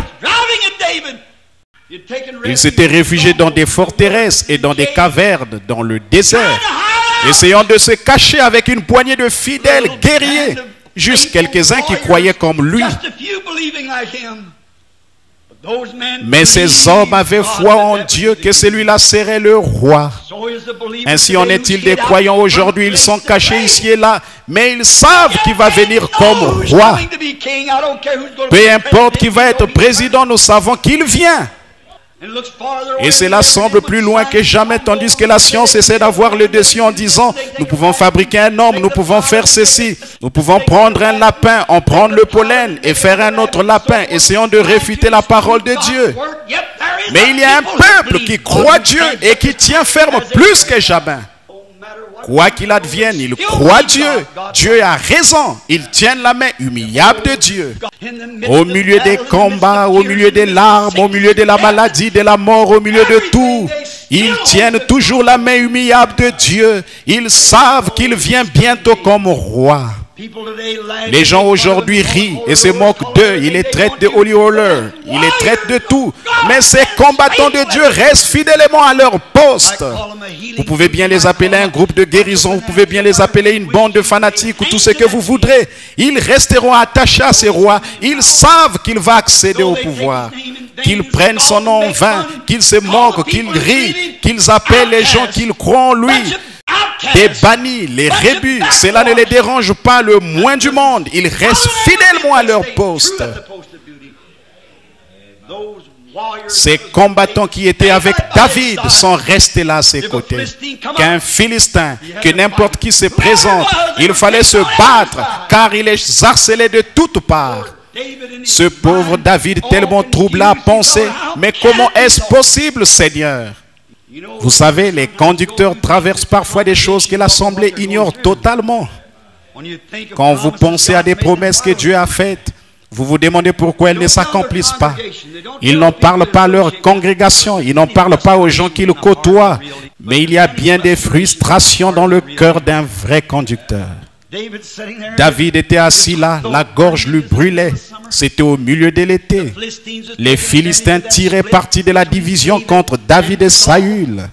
Il s'était réfugié dans des forteresses et dans des cavernes, dans le désert, essayant de se cacher avec une poignée de fidèles guerriers, juste quelques-uns qui croyaient comme lui. Mais ces hommes avaient foi en Dieu que celui-là serait le roi. Ainsi en est-il des croyants aujourd'hui. Ils sont cachés ici et là, mais ils savent qu'il va venir comme roi. Peu importe qui va être président, nous savons qu'il vient. Et cela semble plus loin que jamais, tandis que la science essaie d'avoir le dessus en disant, nous pouvons fabriquer un homme, nous pouvons faire ceci, nous pouvons prendre un lapin, en prendre le pollen et faire un autre lapin, essayant de réfuter la parole de Dieu. Mais il y a un peuple qui croit Dieu et qui tient ferme plus que jamais. Quoi qu'il advienne, il croit Dieu. Dieu a raison. Ils tiennent la main humiliable de Dieu. Au milieu des combats, au milieu des larmes, au milieu de la maladie, de la mort, au milieu de tout, ils tiennent toujours la main humiliable de Dieu. Ils savent qu'il vient bientôt comme roi. Les gens aujourd'hui rient et se moquent d'eux. Ils les traitent de holy roller. Ils les traitent de tout. Mais ces combattants de Dieu restent fidèlement à leur poste. Vous pouvez bien les appeler un groupe de guérison. Vous pouvez bien les appeler une bande de fanatiques ou tout ce que vous voudrez. Ils resteront attachés à ces rois. Ils savent qu'il va accéder au pouvoir. Qu'ils prennent son nom en vain. Qu'ils se moquent, qu'ils rient, qu'ils appellent les gens qu'ils croient en lui des bannis, les rébus. Cela ne les dérange pas le moins du monde. Ils restent fidèlement à leur poste. Ces combattants qui étaient avec David sont restés là à ses côtés. Qu'un Philistin, que n'importe qui se présente, il fallait se battre car il les harcelait de toutes parts. Ce pauvre David tellement troublé à penser, mais comment est-ce possible, Seigneur? Vous savez, les conducteurs traversent parfois des choses que l'Assemblée ignore totalement. Quand vous pensez à des promesses que Dieu a faites, vous vous demandez pourquoi elles ne s'accomplissent pas. Ils n'en parlent pas à leur congrégation, ils n'en parlent pas aux gens qui le côtoient. Mais il y a bien des frustrations dans le cœur d'un vrai conducteur. David était assis là, la gorge lui brûlait. C'était au milieu de l'été. Les Philistins tiraient parti de la division contre David et Saül.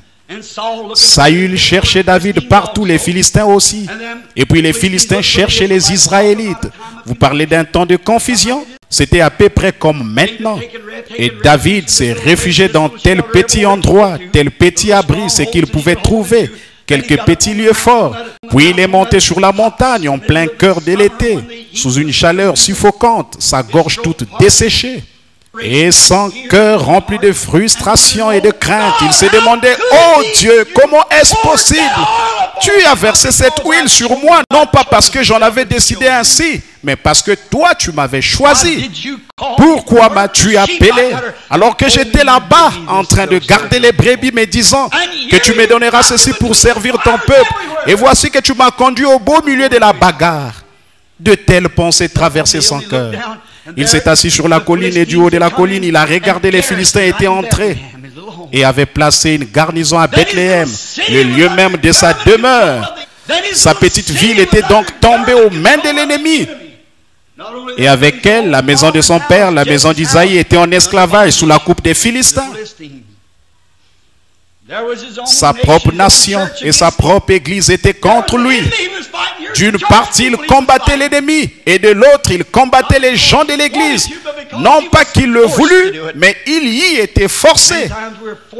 Saül cherchait David partout, les Philistins aussi. Et puis les Philistins cherchaient les Israélites. Vous parlez d'un temps de confusion? C'était à peu près comme maintenant. Et David s'est réfugié dans tel petit endroit, tel petit abri, ce qu'il pouvait trouver. Quelques petits lieux forts. Puis il est monté sur la montagne en plein cœur de l'été, sous une chaleur suffocante, sa gorge toute desséchée. Et son cœur rempli de frustration et de crainte, il s'est demandé, oh Dieu, comment est-ce possible? Tu as versé cette huile sur moi, non pas parce que j'en avais décidé ainsi, mais parce que toi tu m'avais choisi. Pourquoi m'as-tu appelé alors que j'étais là-bas en train de garder les brebis, me disant que tu me donneras ceci pour servir ton peuple, et voici que tu m'as conduit au beau milieu de la bagarre. De telles pensées traversaient son cœur. Il s'est assis sur la colline et du haut de la colline, il a regardé les Philistins étaient entrés et avaient placé une garnison à Bethléem, le lieu même de sa demeure. Sa petite ville était donc tombée aux mains de l'ennemi. Et avec elle, la maison de son père, la maison d'Isaïe, était en esclavage sous la coupe des Philistins. Sa propre nation et sa propre église étaient contre lui. D'une partie, il combattait l'ennemi et de l'autre, il combattait les gens de l'église. Non pas qu'il le voulut, mais il y était forcé.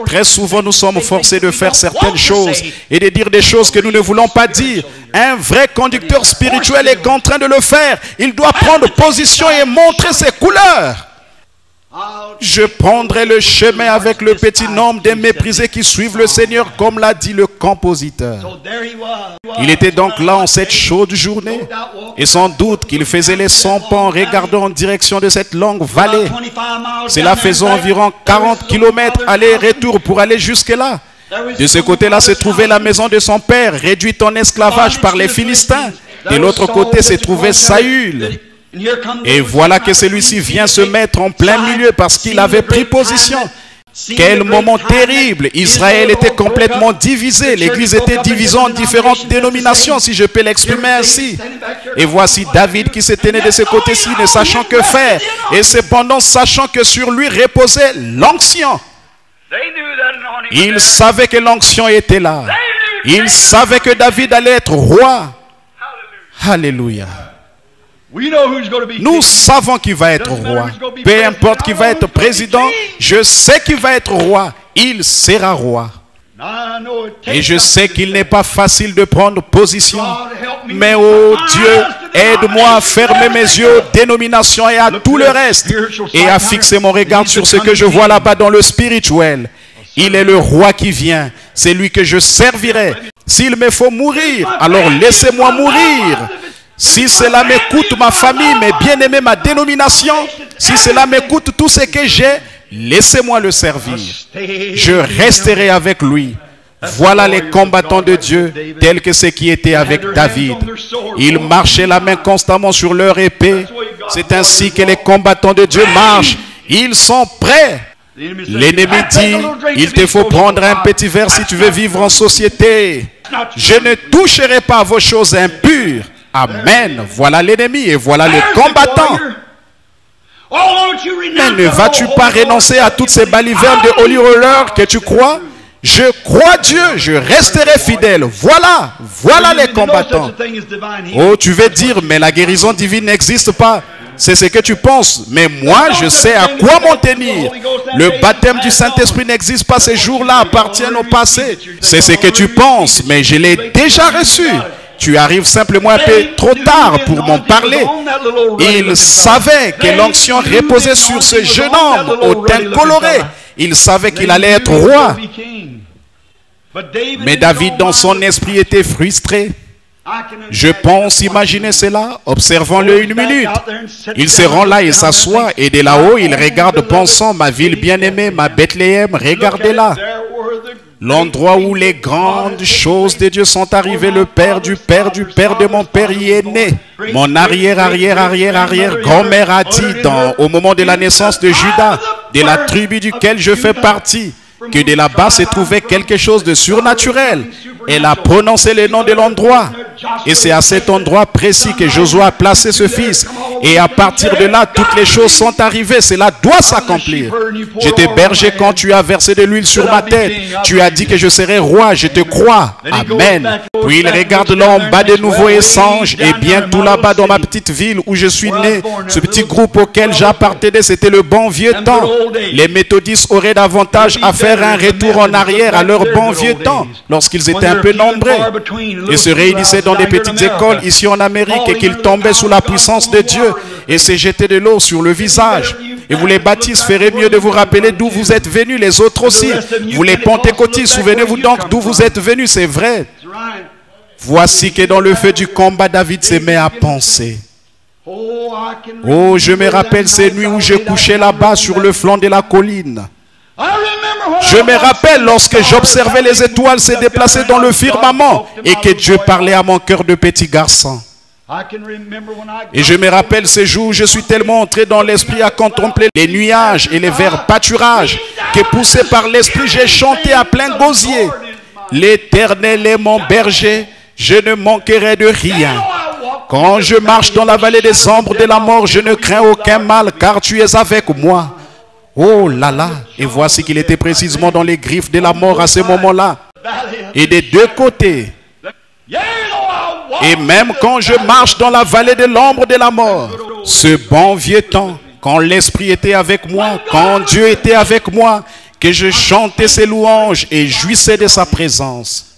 Très souvent, nous sommes forcés de faire certaines choses et de dire des choses que nous ne voulons pas dire. Un vrai conducteur spirituel est contraint de le faire. Il doit prendre position et montrer ses couleurs. Je prendrai le chemin avec le petit nombre des méprisés qui suivent le Seigneur, comme l'a dit le compositeur. Il était donc là en cette chaude journée, et sans doute qu'il faisait les 100 pas en regardant en direction de cette longue vallée. Cela faisait environ 40 km aller-retour pour aller jusque-là. De ce côté-là se trouvait la maison de son père, réduite en esclavage par les Philistins. De l'autre côté se trouvait Saül. Et voilà que celui-ci vient se mettre en plein milieu parce qu'il avait pris position. Quel moment terrible! Israël était complètement divisé. L'église était divisée en différentes dénominations, si je peux l'exprimer ainsi. Et voici David qui s'est tenu de ce côté-ci, ne sachant que faire. Et cependant, sachant que sur lui reposait l'onction. Il savait que l'onction était là. Il savait que David allait être roi. Alléluia. Nous savons qu'il va être roi. Peu importe qui va être président, je sais qu'il va être roi. Il sera roi. Et je sais qu'il n'est pas facile de prendre position. Mais oh Dieu, aide-moi à fermer mes yeux aux dénominations et à tout le reste. Et à fixer mon regard sur ce que je vois là-bas dans le spirituel. Il est le roi qui vient. C'est lui que je servirai. S'il me faut mourir, alors laissez-moi mourir. Si cela m'écoute ma famille, mes bien-aimés, ma dénomination, si cela m'écoute tout ce que j'ai, laissez-moi le servir. Je resterai avec lui. Voilà les combattants de Dieu, tels que ceux qui étaient avec David. Ils marchaient la main constamment sur leur épée. C'est ainsi que les combattants de Dieu marchent. Ils sont prêts. L'ennemi dit, il te faut prendre un petit verre si tu veux vivre en société. Je ne toucherai pas à vos choses impures. Amen. Voilà l'ennemi et voilà le combattant. Mais ne vas-tu pas renoncer à toutes ces balivernes de Holy Roller que tu crois? Je crois Dieu, je resterai fidèle. Voilà, voilà les combattants. Oh, tu veux dire, mais la guérison divine n'existe pas. C'est ce que tu penses. Mais moi, je sais à quoi m'en tenir. Le baptême du Saint-Esprit n'existe pas. Ces jours-là appartiennent au passé. C'est ce que tu penses, mais je l'ai déjà reçu. Tu arrives simplement un peu trop tard pour m'en parler. Il savait que l'onction reposait sur ce jeune homme au teint coloré. Il savait qu'il allait être roi. Mais David, dans son esprit, était frustré. Je pense imaginer cela, observant-le une minute. Il se rend là et s'assoit, et de là-haut, il regarde pensant, ma ville bien-aimée, ma Bethléem, regardez-là. L'endroit où les grandes choses de Dieu sont arrivées, le père du père du père de mon père y est né. Mon arrière-grand-mère a dit au moment de la naissance de Judas, de la tribu duquel je fais partie, que de là-bas se trouvait quelque chose de surnaturel. Elle a prononcé le nom de l'endroit. Et c'est à cet endroit précis que Josué a placé ce fils. Et à partir de là, toutes les choses sont arrivées. Cela doit s'accomplir. J'étais berger quand tu as versé de l'huile sur ma tête. Tu as dit que je serai roi. Je te crois. Amen. Puis il regarde là en bas de nouveau et songe. Et bien tout là-bas dans ma petite ville où je suis né, ce petit groupe auquel j'appartenais, c'était le bon vieux temps. Les méthodistes auraient davantage à faire un retour en arrière à leur bon vieux temps, lorsqu'ils étaient un peu nombreux et se réunissaient dans des petites écoles ici en Amérique et qu'ils tombaient sous la puissance de Dieu et se jetaient de l'eau sur le visage. Et vous les baptistes, ferez mieux de vous rappeler d'où vous êtes venus, les autres aussi. Vous les pentecôtistes, souvenez-vous donc d'où vous êtes venus, c'est vrai. Voici que dans le feu du combat, David se met à penser. Oh, je me rappelle ces nuits où je couchais là-bas sur le flanc de la colline. Je me rappelle lorsque j'observais les étoiles se déplacer dans le firmament et que Dieu parlait à mon cœur de petit garçon. Et je me rappelle ces jours où je suis tellement entré dans l'esprit à contempler les nuages et les verts pâturages que poussé par l'esprit, j'ai chanté à plein gosier. L'Éternel est mon berger, je ne manquerai de rien. Quand je marche dans la vallée des ombres de la mort, je ne crains aucun mal, car tu es avec moi. Oh là là, et voici qu'il était précisément dans les griffes de la mort à ce moment-là. Et des deux côtés. Et même quand je marche dans la vallée de l'ombre de la mort, ce bon vieux temps, quand l'Esprit était avec moi, quand Dieu était avec moi, que je chantais ses louanges et jouissais de sa présence.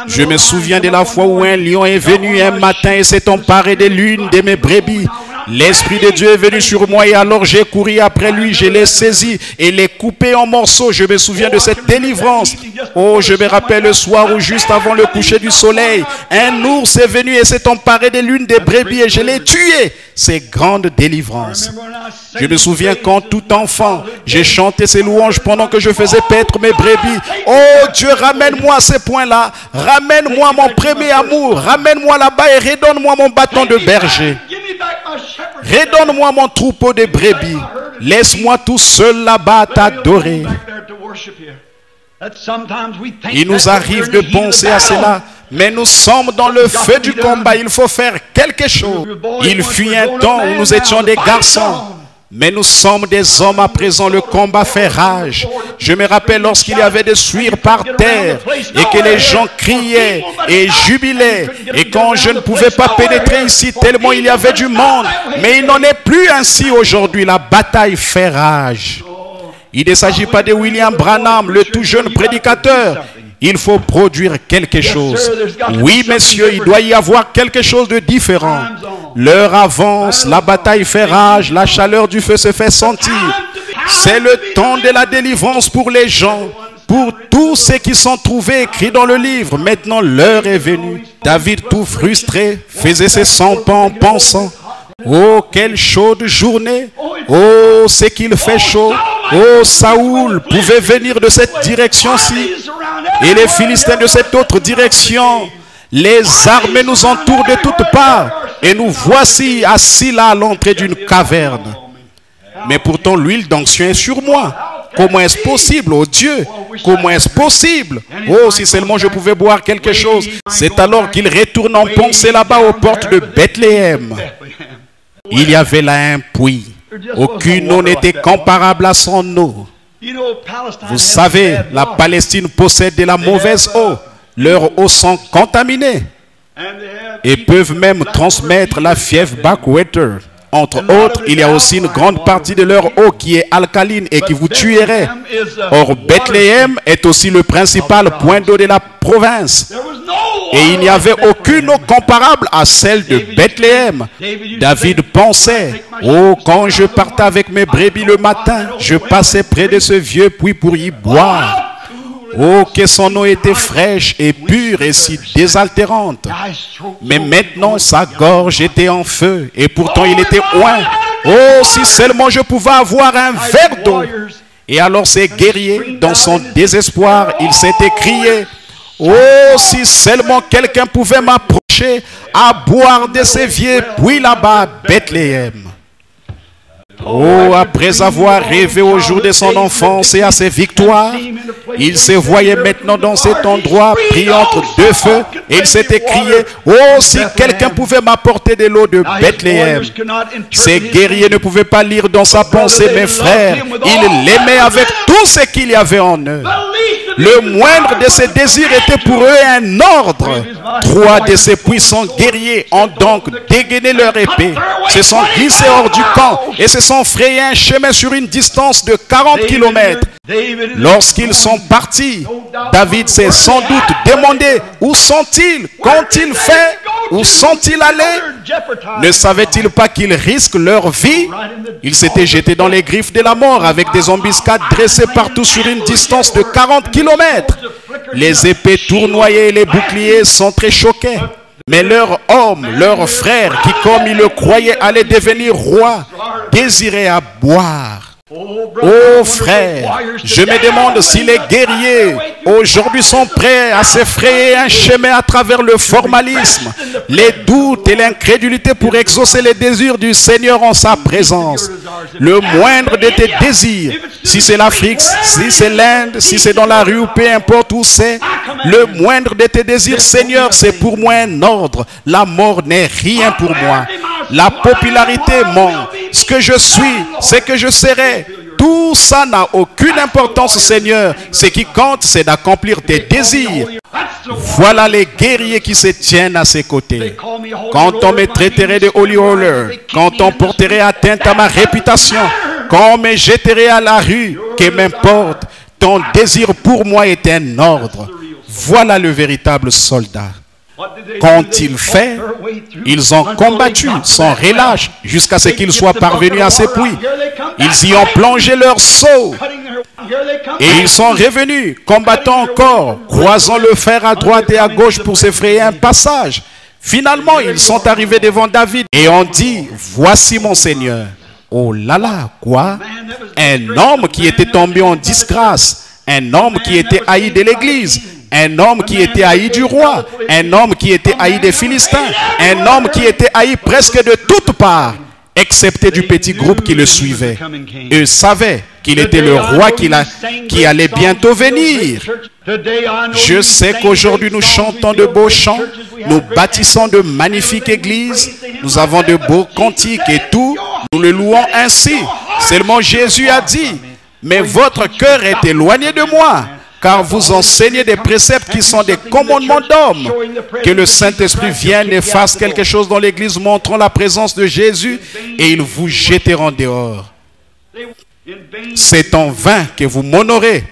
Je me souviens de la fois où un lion est venu un matin et s'est emparé de l'une de mes brebis. L'Esprit de Dieu est venu sur moi et alors j'ai couru après lui, je l'ai saisi et l'ai coupé en morceaux. Je me souviens de cette délivrance. Oh, je me rappelle le soir où juste avant le coucher du soleil, un ours est venu et s'est emparé de l'une des brebis et je l'ai tué. C'est grande délivrance. Je me souviens quand tout enfant, j'ai chanté ces louanges pendant que je faisais paître mes brebis. Oh Dieu, ramène-moi à ces points-là. Ramène-moi mon premier amour. Ramène-moi là-bas et redonne-moi mon bâton de berger. Redonne-moi mon troupeau de brebis. Laisse-moi tout seul là-bas t'adorer. Il nous arrive de penser à cela, mais nous sommes dans le feu du combat. Il faut faire quelque chose. Il fut un temps où nous étions des garçons, mais nous sommes des hommes à présent. Le combat fait rage. Je me rappelle lorsqu'il y avait des suirs par terre et que les gens criaient et jubilaient. Et quand je ne pouvais pas pénétrer ici tellement il y avait du monde. Mais il n'en est plus ainsi aujourd'hui. La bataille fait rage. Il ne s'agit pas de William Branham, le tout jeune prédicateur. Il faut produire quelque chose. Oui, messieurs, il doit y avoir quelque chose de différent. L'heure avance, la bataille fait rage, la chaleur du feu se fait sentir. C'est le temps de la délivrance pour les gens, pour tous ceux qui sont trouvés écrits dans le livre. Maintenant, l'heure est venue. David, tout frustré, faisait ses 100 pas en pensant: oh, quelle chaude journée! Oh, c'est qu'il fait chaud! Oh, Saoul pouvait venir de cette direction-ci et les Philistins de cette autre direction. Les armées nous entourent de toutes parts et nous voici assis là à l'entrée d'une caverne. Mais pourtant l'huile d'onction est sur moi. Comment est-ce possible, oh Dieu? Comment est-ce possible? Oh, si seulement je pouvais boire quelque chose. C'est alors qu'il retourne en pensée là-bas aux portes de Bethléem. Il y avait là un puits. Aucune eau n'était comparable à son eau. Vous savez, la Palestine possède de la mauvaise eau. Leurs eaux sont contaminées et peuvent même transmettre la fièvre backwater. Entre autres, il y a aussi une grande partie de leur eau qui est alcaline et qui vous tuerait. Or, Bethléem est aussi le principal point d'eau de la province. Et il n'y avait aucune eau comparable à celle de Bethléem. David pensait: oh, quand je partais avec mes brebis le matin, je passais près de ce vieux puits pour y boire. Oh, que son eau était fraîche et pure et si désaltérante. Mais maintenant, sa gorge était en feu et pourtant il était oint. Oh, si seulement je pouvais avoir un verre d'eau. Et alors ces guerriers, dans son désespoir, il s'est écrié: oh, si seulement quelqu'un pouvait m'approcher à boire de ces vieux puits là-bas à Bethléem. Oh, après avoir rêvé au jour de son enfance et à ses victoires, il se voyait maintenant dans cet endroit pris entre deux feux et il s'est écrié: oh, si quelqu'un pouvait m'apporter de l'eau de Bethléem. Ces guerriers ne pouvaient pas lire dans sa pensée, mes frères, ils l'aimaient avec tout ce qu'il y avait en eux. Le moindre de ses désirs était pour eux un ordre. 3 de ces puissants guerriers ont donc dégainé leur épée, se sont glissés hors du camp et se sont frayés un chemin sur une distance de 40 km. Lorsqu'ils sont partis, David s'est sans doute demandé: où sont-ils? Qu'ont-ils fait? Où sont-ils allés? Ne savaient-ils pas qu'ils risquent leur vie? Ils s'étaient jetés dans les griffes de la mort avec des embuscades dressées partout sur une distance de 40 km. Les épées tournoyaient et les boucliers s'entrechoquaient. Mais leur homme, leur frère, qui comme ils le croyaient allait devenir roi, désirait à boire. Oh frère, je me demande si les guerriers, aujourd'hui sont prêts à s'effrayer un chemin à travers le formalisme, les doutes et l'incrédulité pour exaucer les désirs du Seigneur en sa présence. Le moindre de tes désirs, si c'est l'Afrique, si c'est l'Inde, si c'est dans la rue ou peu importe où c'est, le moindre de tes désirs, Seigneur, c'est pour moi un ordre. La mort n'est rien pour moi. La popularité ment. Ce que je suis, c'est que je serai. Tout ça n'a aucune importance, Seigneur. Ce qui compte, c'est d'accomplir tes désirs. Voilà les guerriers qui se tiennent à ses côtés. Quand on me traiterait de holy roller, quand on porterait atteinte à ma réputation, quand on me jetterait à la rue, que m'importe, ton désir pour moi est un ordre. Voilà le véritable soldat. Qu'ont-ils fait? Ils ont combattu sans relâche jusqu'à ce qu'ils soient parvenus à ces puits. Ils y ont plongé leur seau. Et ils sont revenus, combattant encore, croisant le fer à droite et à gauche pour se frayer un passage. Finalement, ils sont arrivés devant David et ont dit, voici mon Seigneur. Oh là là, quoi? Un homme qui était tombé en disgrâce, un homme qui était haï de l'Église, un homme qui était haï du roi, un homme qui était haï des Philistins, un homme qui était haï presque de toutes parts, excepté du petit groupe qui le suivait. Eux savaient qu'il était le roi qui allait bientôt venir. Je sais qu'aujourd'hui nous chantons de beaux chants, nous bâtissons de magnifiques églises, nous avons de beaux cantiques et tout, nous le louons ainsi. Seulement Jésus a dit, mais votre cœur est éloigné de moi, car vous enseignez des préceptes qui sont des commandements d'hommes. Que le Saint-Esprit vienne et fasse quelque chose dans l'église montrant la présence de Jésus et ils vous jetteront dehors. C'est en vain que vous m'honorez.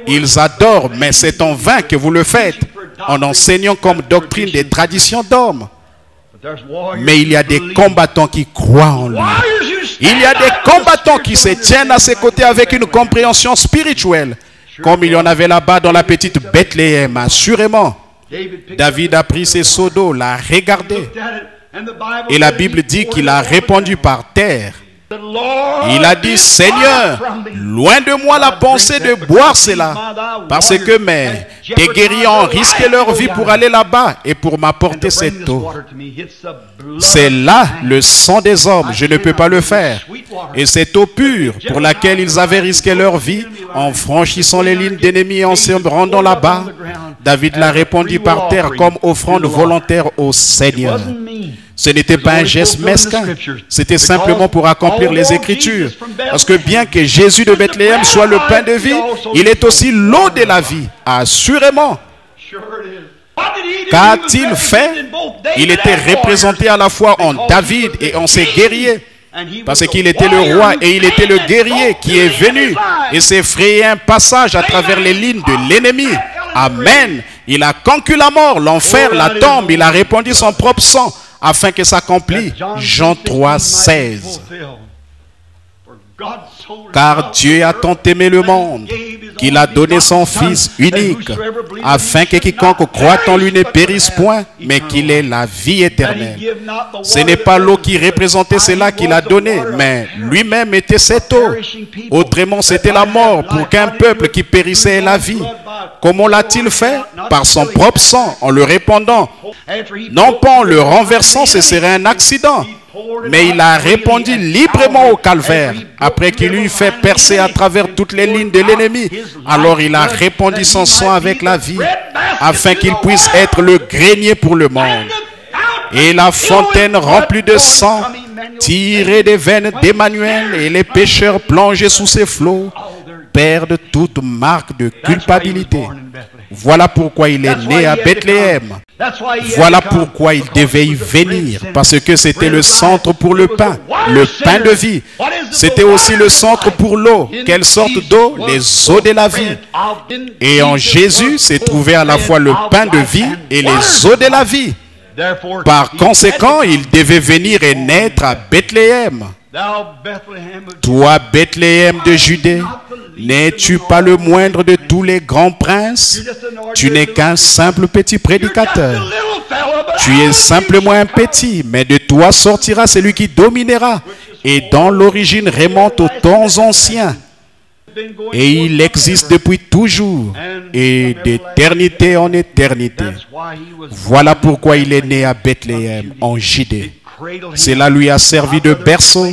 Ils adorent, mais c'est en vain que vous le faites, en enseignant comme doctrine des traditions d'hommes. Mais il y a des combattants qui croient en lui. Il y a des combattants qui se tiennent à ses côtés avec une compréhension spirituelle. Comme il y en avait là-bas dans la petite Bethléem, assurément. David a pris ses seaux d'eau, l'a regardé. Et la Bible dit qu'il a répondu par terre. Il a dit, Seigneur, loin de moi la pensée de boire cela, parce que tes guerriers ont risqué leur vie pour aller là-bas et pour m'apporter cette eau. C'est là le sang des hommes, je ne peux pas le faire. Et cette eau pure pour laquelle ils avaient risqué leur vie en franchissant les lignes d'ennemis et en se rendant là-bas, David l'a répondu par terre comme offrande volontaire au Seigneur. Ce n'était pas un geste mesquin, c'était simplement pour accomplir les Écritures. Parce que bien que Jésus de Bethléem soit le pain de vie, il est aussi l'eau de la vie, assurément. Qu'a-t-il fait? Il était représenté à la fois en David et en ses guerriers. Parce qu'il était le roi et il était le guerrier qui est venu et s'est frayé un passage à travers les lignes de l'ennemi. Amen. Il a conquis la mort, l'enfer, la tombe. Il a répandu son propre sang afin que s'accomplisse Jean 3, 16. Car Dieu a tant aimé le monde qu'il a donné son Fils unique, afin que quiconque croit en lui ne périsse point, mais qu'il ait la vie éternelle. Ce n'est pas l'eau qui représentait cela qu'il a donné, mais lui-même était cette eau. Autrement, c'était la mort pour qu'un peuple qui périssait ait la vie. Comment l'a-t-il fait? Par son propre sang, en le répandant. Non pas en le renversant, ce serait un accident. Mais il a répondu librement au calvaire. Après qu'il eut fait percer à travers toutes les lignes de l'ennemi, alors il a répandu son sang avec la vie, afin qu'il puisse être le grenier pour le monde. Et la fontaine remplie de sang, tirée des veines d'Emmanuel, et les pécheurs plongés sous ses flots, perdent toute marque de culpabilité. Voilà pourquoi il est né à Bethléem. Voilà pourquoi il devait y venir, parce que c'était le centre pour le pain de vie. C'était aussi le centre pour l'eau. Quelle sorte d'eau? Les eaux de la vie. Et en Jésus s'est trouvé à la fois le pain de vie et les eaux de la vie. Par conséquent, il devait venir et naître à Bethléem. Toi, Bethléem de Judée, n'es-tu pas le moindre de tous les grands princes? Tu n'es qu'un simple petit prédicateur. Tu es simplement un petit, mais de toi sortira celui qui dominera, et dont l'origine remonte aux temps anciens. Et il existe depuis toujours et d'éternité en éternité. Voilà pourquoi il est né à Bethléem, en Judée. Cela lui a servi de berceau.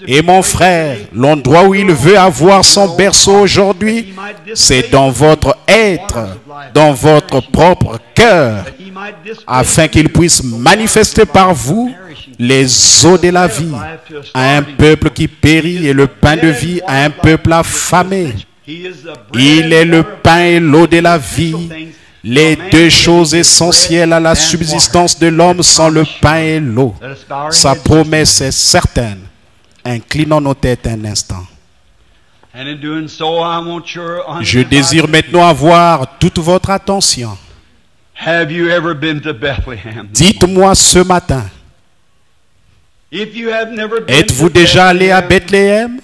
Et mon frère, l'endroit où il veut avoir son berceau aujourd'hui, c'est dans votre être, dans votre propre cœur, afin qu'il puisse manifester par vous les eaux de la vie à un peuple qui périt et le pain de vie à un peuple affamé. Il est le pain et l'eau de la vie, les deux choses essentielles à la subsistance de l'homme sont le pain et l'eau. Sa promesse est certaine. Inclinons nos têtes un instant. Je désire maintenant avoir toute votre attention. Dites-moi ce matin, êtes-vous déjà allé à Bethléem?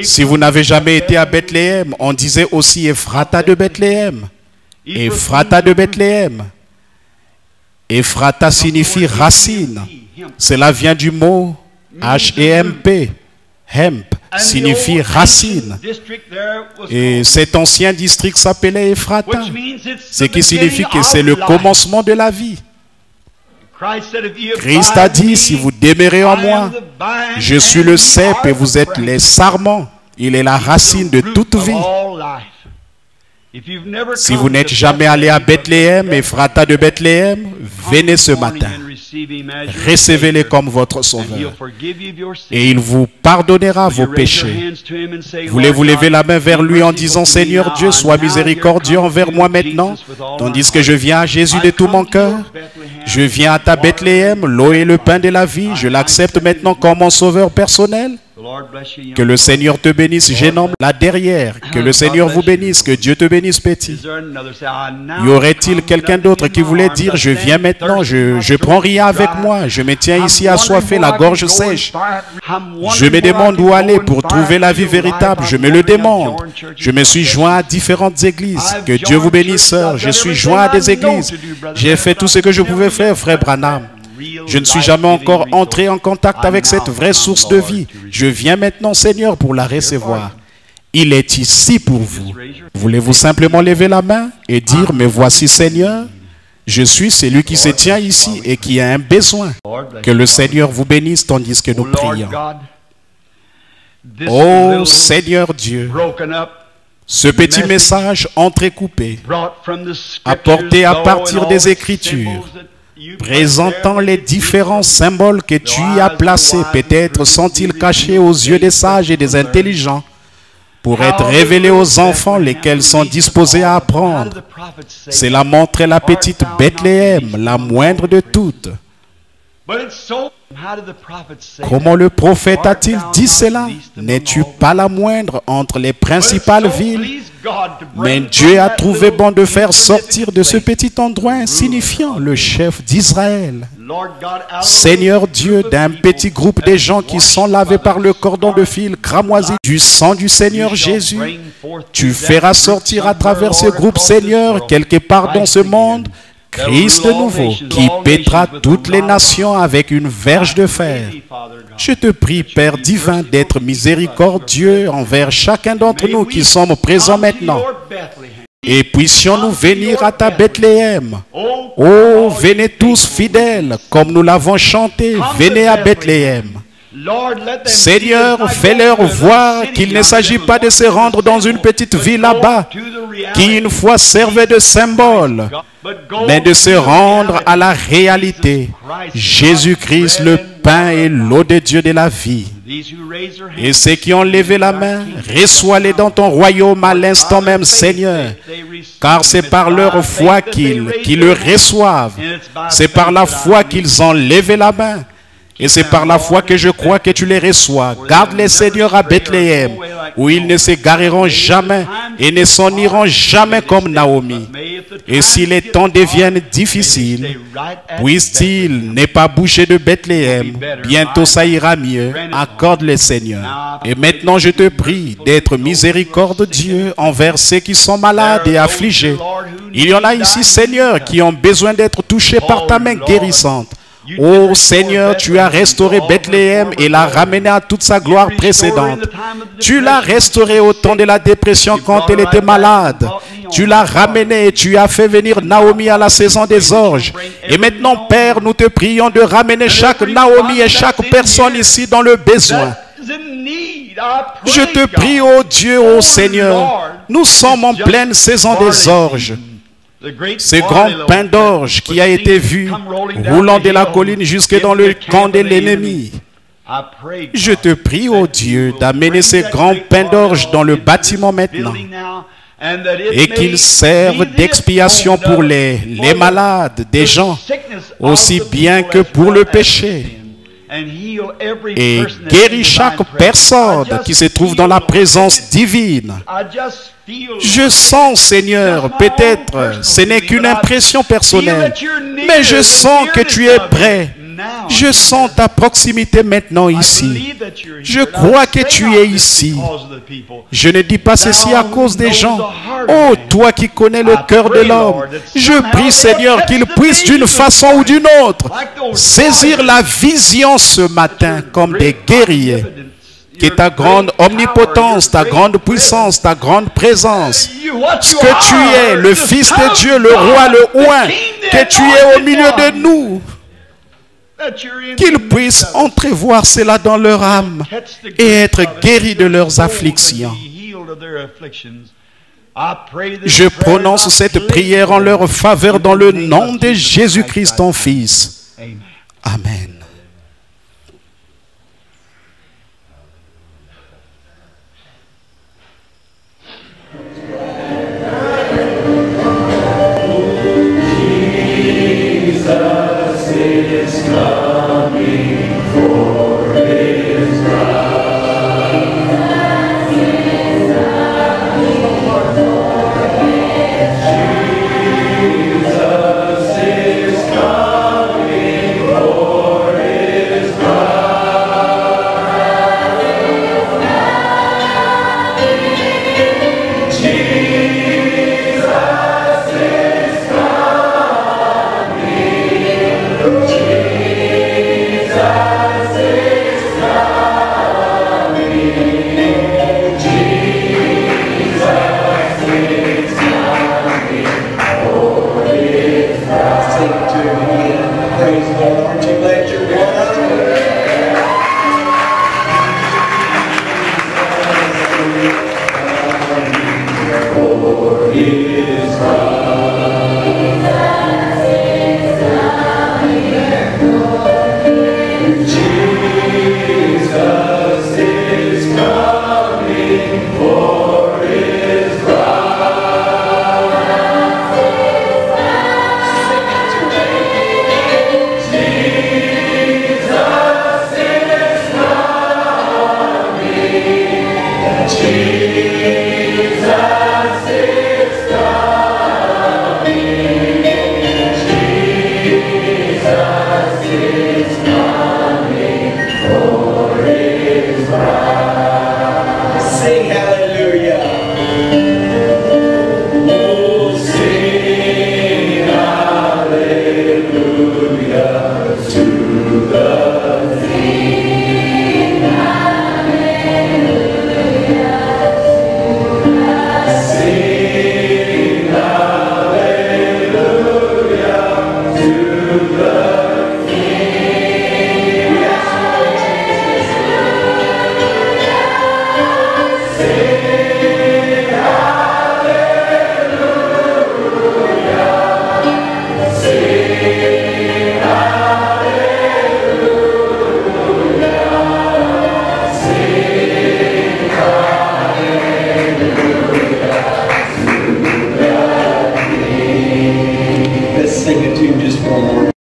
Si vous n'avez jamais été à Bethléem, on disait aussi Ephrata de Bethléem. Ephrata de Bethléem. Ephrata signifie racine. Cela vient du mot H-E-M-P. Hemp signifie racine. Et cet ancien district s'appelait Ephrata. Ce qui signifie que c'est le commencement de la vie. Christ a dit, si vous demeurez en moi, je suis le cep et vous êtes les sarments. Il est la racine de toute vie. Si vous n'êtes jamais allé à Bethléem, Ephrata de Bethléem, venez ce matin. Recevez-le comme votre sauveur. Et il vous pardonnera vos péchés. Voulez-vous lever la main vers lui en disant, Seigneur Dieu, sois miséricordieux envers moi maintenant, tandis que je viens à Jésus de tout mon cœur. Je viens à ta Bethléem, l'eau et le pain de la vie. Je l'accepte maintenant comme mon sauveur personnel. Que le Seigneur te bénisse, jeune homme, là derrière. Que le Seigneur vous bénisse, que Dieu te bénisse, petit. Y aurait-il quelqu'un d'autre qui voulait dire, je viens maintenant, je prends rien avec moi, je me tiens ici assoiffé, la gorge sèche. Je me demande où aller pour trouver la vie véritable, je me le demande. Je me suis joint à différentes églises. Que Dieu vous bénisse, sœur. Je suis joint à des églises. J'ai fait tout ce que je pouvais faire, frère Branham. Je ne suis jamais encore entré en contact avec cette vraie source de vie. Je viens maintenant, Seigneur, pour la recevoir. Il est ici pour vous. Voulez-vous simplement lever la main et dire, mais voici, Seigneur, je suis celui qui se tient ici et qui a un besoin. Que le Seigneur vous bénisse tandis que nous prions. Oh Seigneur Dieu, ce petit message entrecoupé, apporté à partir des Écritures, présentant les différents symboles que tu y as placés, peut-être sont-ils cachés aux yeux des sages et des intelligents, pour être révélés aux enfants lesquels sont disposés à apprendre. Cela montrait la petite Bethléem, la moindre de toutes. Comment le prophète a-t-il dit cela? N'es-tu pas la moindre entre les principales villes? Mais Dieu a trouvé bon de faire sortir de ce petit endroit insignifiant le chef d'Israël. Seigneur Dieu, d'un petit groupe de gens qui sont lavés par le cordon de fil cramoisi du sang du Seigneur Jésus, tu feras sortir à travers ce groupe, Seigneur, quelque part dans ce monde, Christ nouveau, qui pétera toutes les nations avec une verge de fer. Je te prie, Père divin, d'être miséricordieux envers chacun d'entre nous qui sommes présents maintenant. Et puissions-nous venir à ta Bethléem. Oh, venez tous fidèles, comme nous l'avons chanté, venez à Bethléem. Seigneur, fais-leur voir qu'il ne s'agit pas de se rendre dans une petite ville là-bas, qui une fois servait de symbole, mais de se rendre à la réalité. Jésus-Christ, le pain et l'eau de Dieu de la vie. Et ceux qui ont levé la main, reçois-les dans ton royaume à l'instant même, Seigneur, car c'est par leur foi qu'ils le reçoivent. C'est par la foi qu'ils ont levé la main. Et c'est par la foi que je crois que tu les reçois. Garde-les, Seigneur, à Bethléem, où ils ne s'égareront jamais et ne s'en iront jamais comme Naomi. Et si les temps deviennent difficiles, puisse-t-il ne pas bouger de Bethléem, bientôt ça ira mieux. Accorde-le, Seigneur. Et maintenant, je te prie d'être miséricordieux envers ceux qui sont malades et affligés. Il y en a ici, Seigneur, qui ont besoin d'être touchés par ta main guérissante. Ô Seigneur, tu as restauré Bethléem et l'as ramené à toute sa gloire précédente. Tu l'as restauré au temps de la dépression quand elle était malade. Tu l'as ramené et tu as fait venir Naomi à la saison des orges. Et maintenant, Père, nous te prions de ramener chaque Naomi et chaque personne ici dans le besoin. Je te prie, ô Dieu, ô Seigneur, nous sommes en pleine saison des orges. Ce grand pain d'orge qui a été vu roulant de la colline jusque dans le camp de l'ennemi. Je te prie, ô Dieu, d'amener ces grands pains d'orge dans le bâtiment maintenant et qu'ils servent d'expiation pour les malades des gens, aussi bien que pour le péché. Et guéris chaque personne qui se trouve dans la présence divine. Je sens, Seigneur, peut-être ce n'est qu'une impression personnelle, mais je sens que tu es prêt. Je sens ta proximité maintenant ici. Je crois que tu es ici. Je ne dis pas ceci à cause des gens. Oh, toi qui connais le cœur de l'homme, je prie, Seigneur, qu'il puisse d'une façon ou d'une autre saisir la vision ce matin comme des guerriers. Que ta grande omnipotence, ta grande puissance, ta grande présence, ce que tu es, le Fils de Dieu, le Roi, le Oint, que tu es au milieu de nous, qu'ils puissent entrevoir cela dans leur âme et être guéris de leurs afflictions. Je prononce cette prière en leur faveur dans le nom de Jésus-Christ, ton Fils. Amen. Let's sing it to him just one more.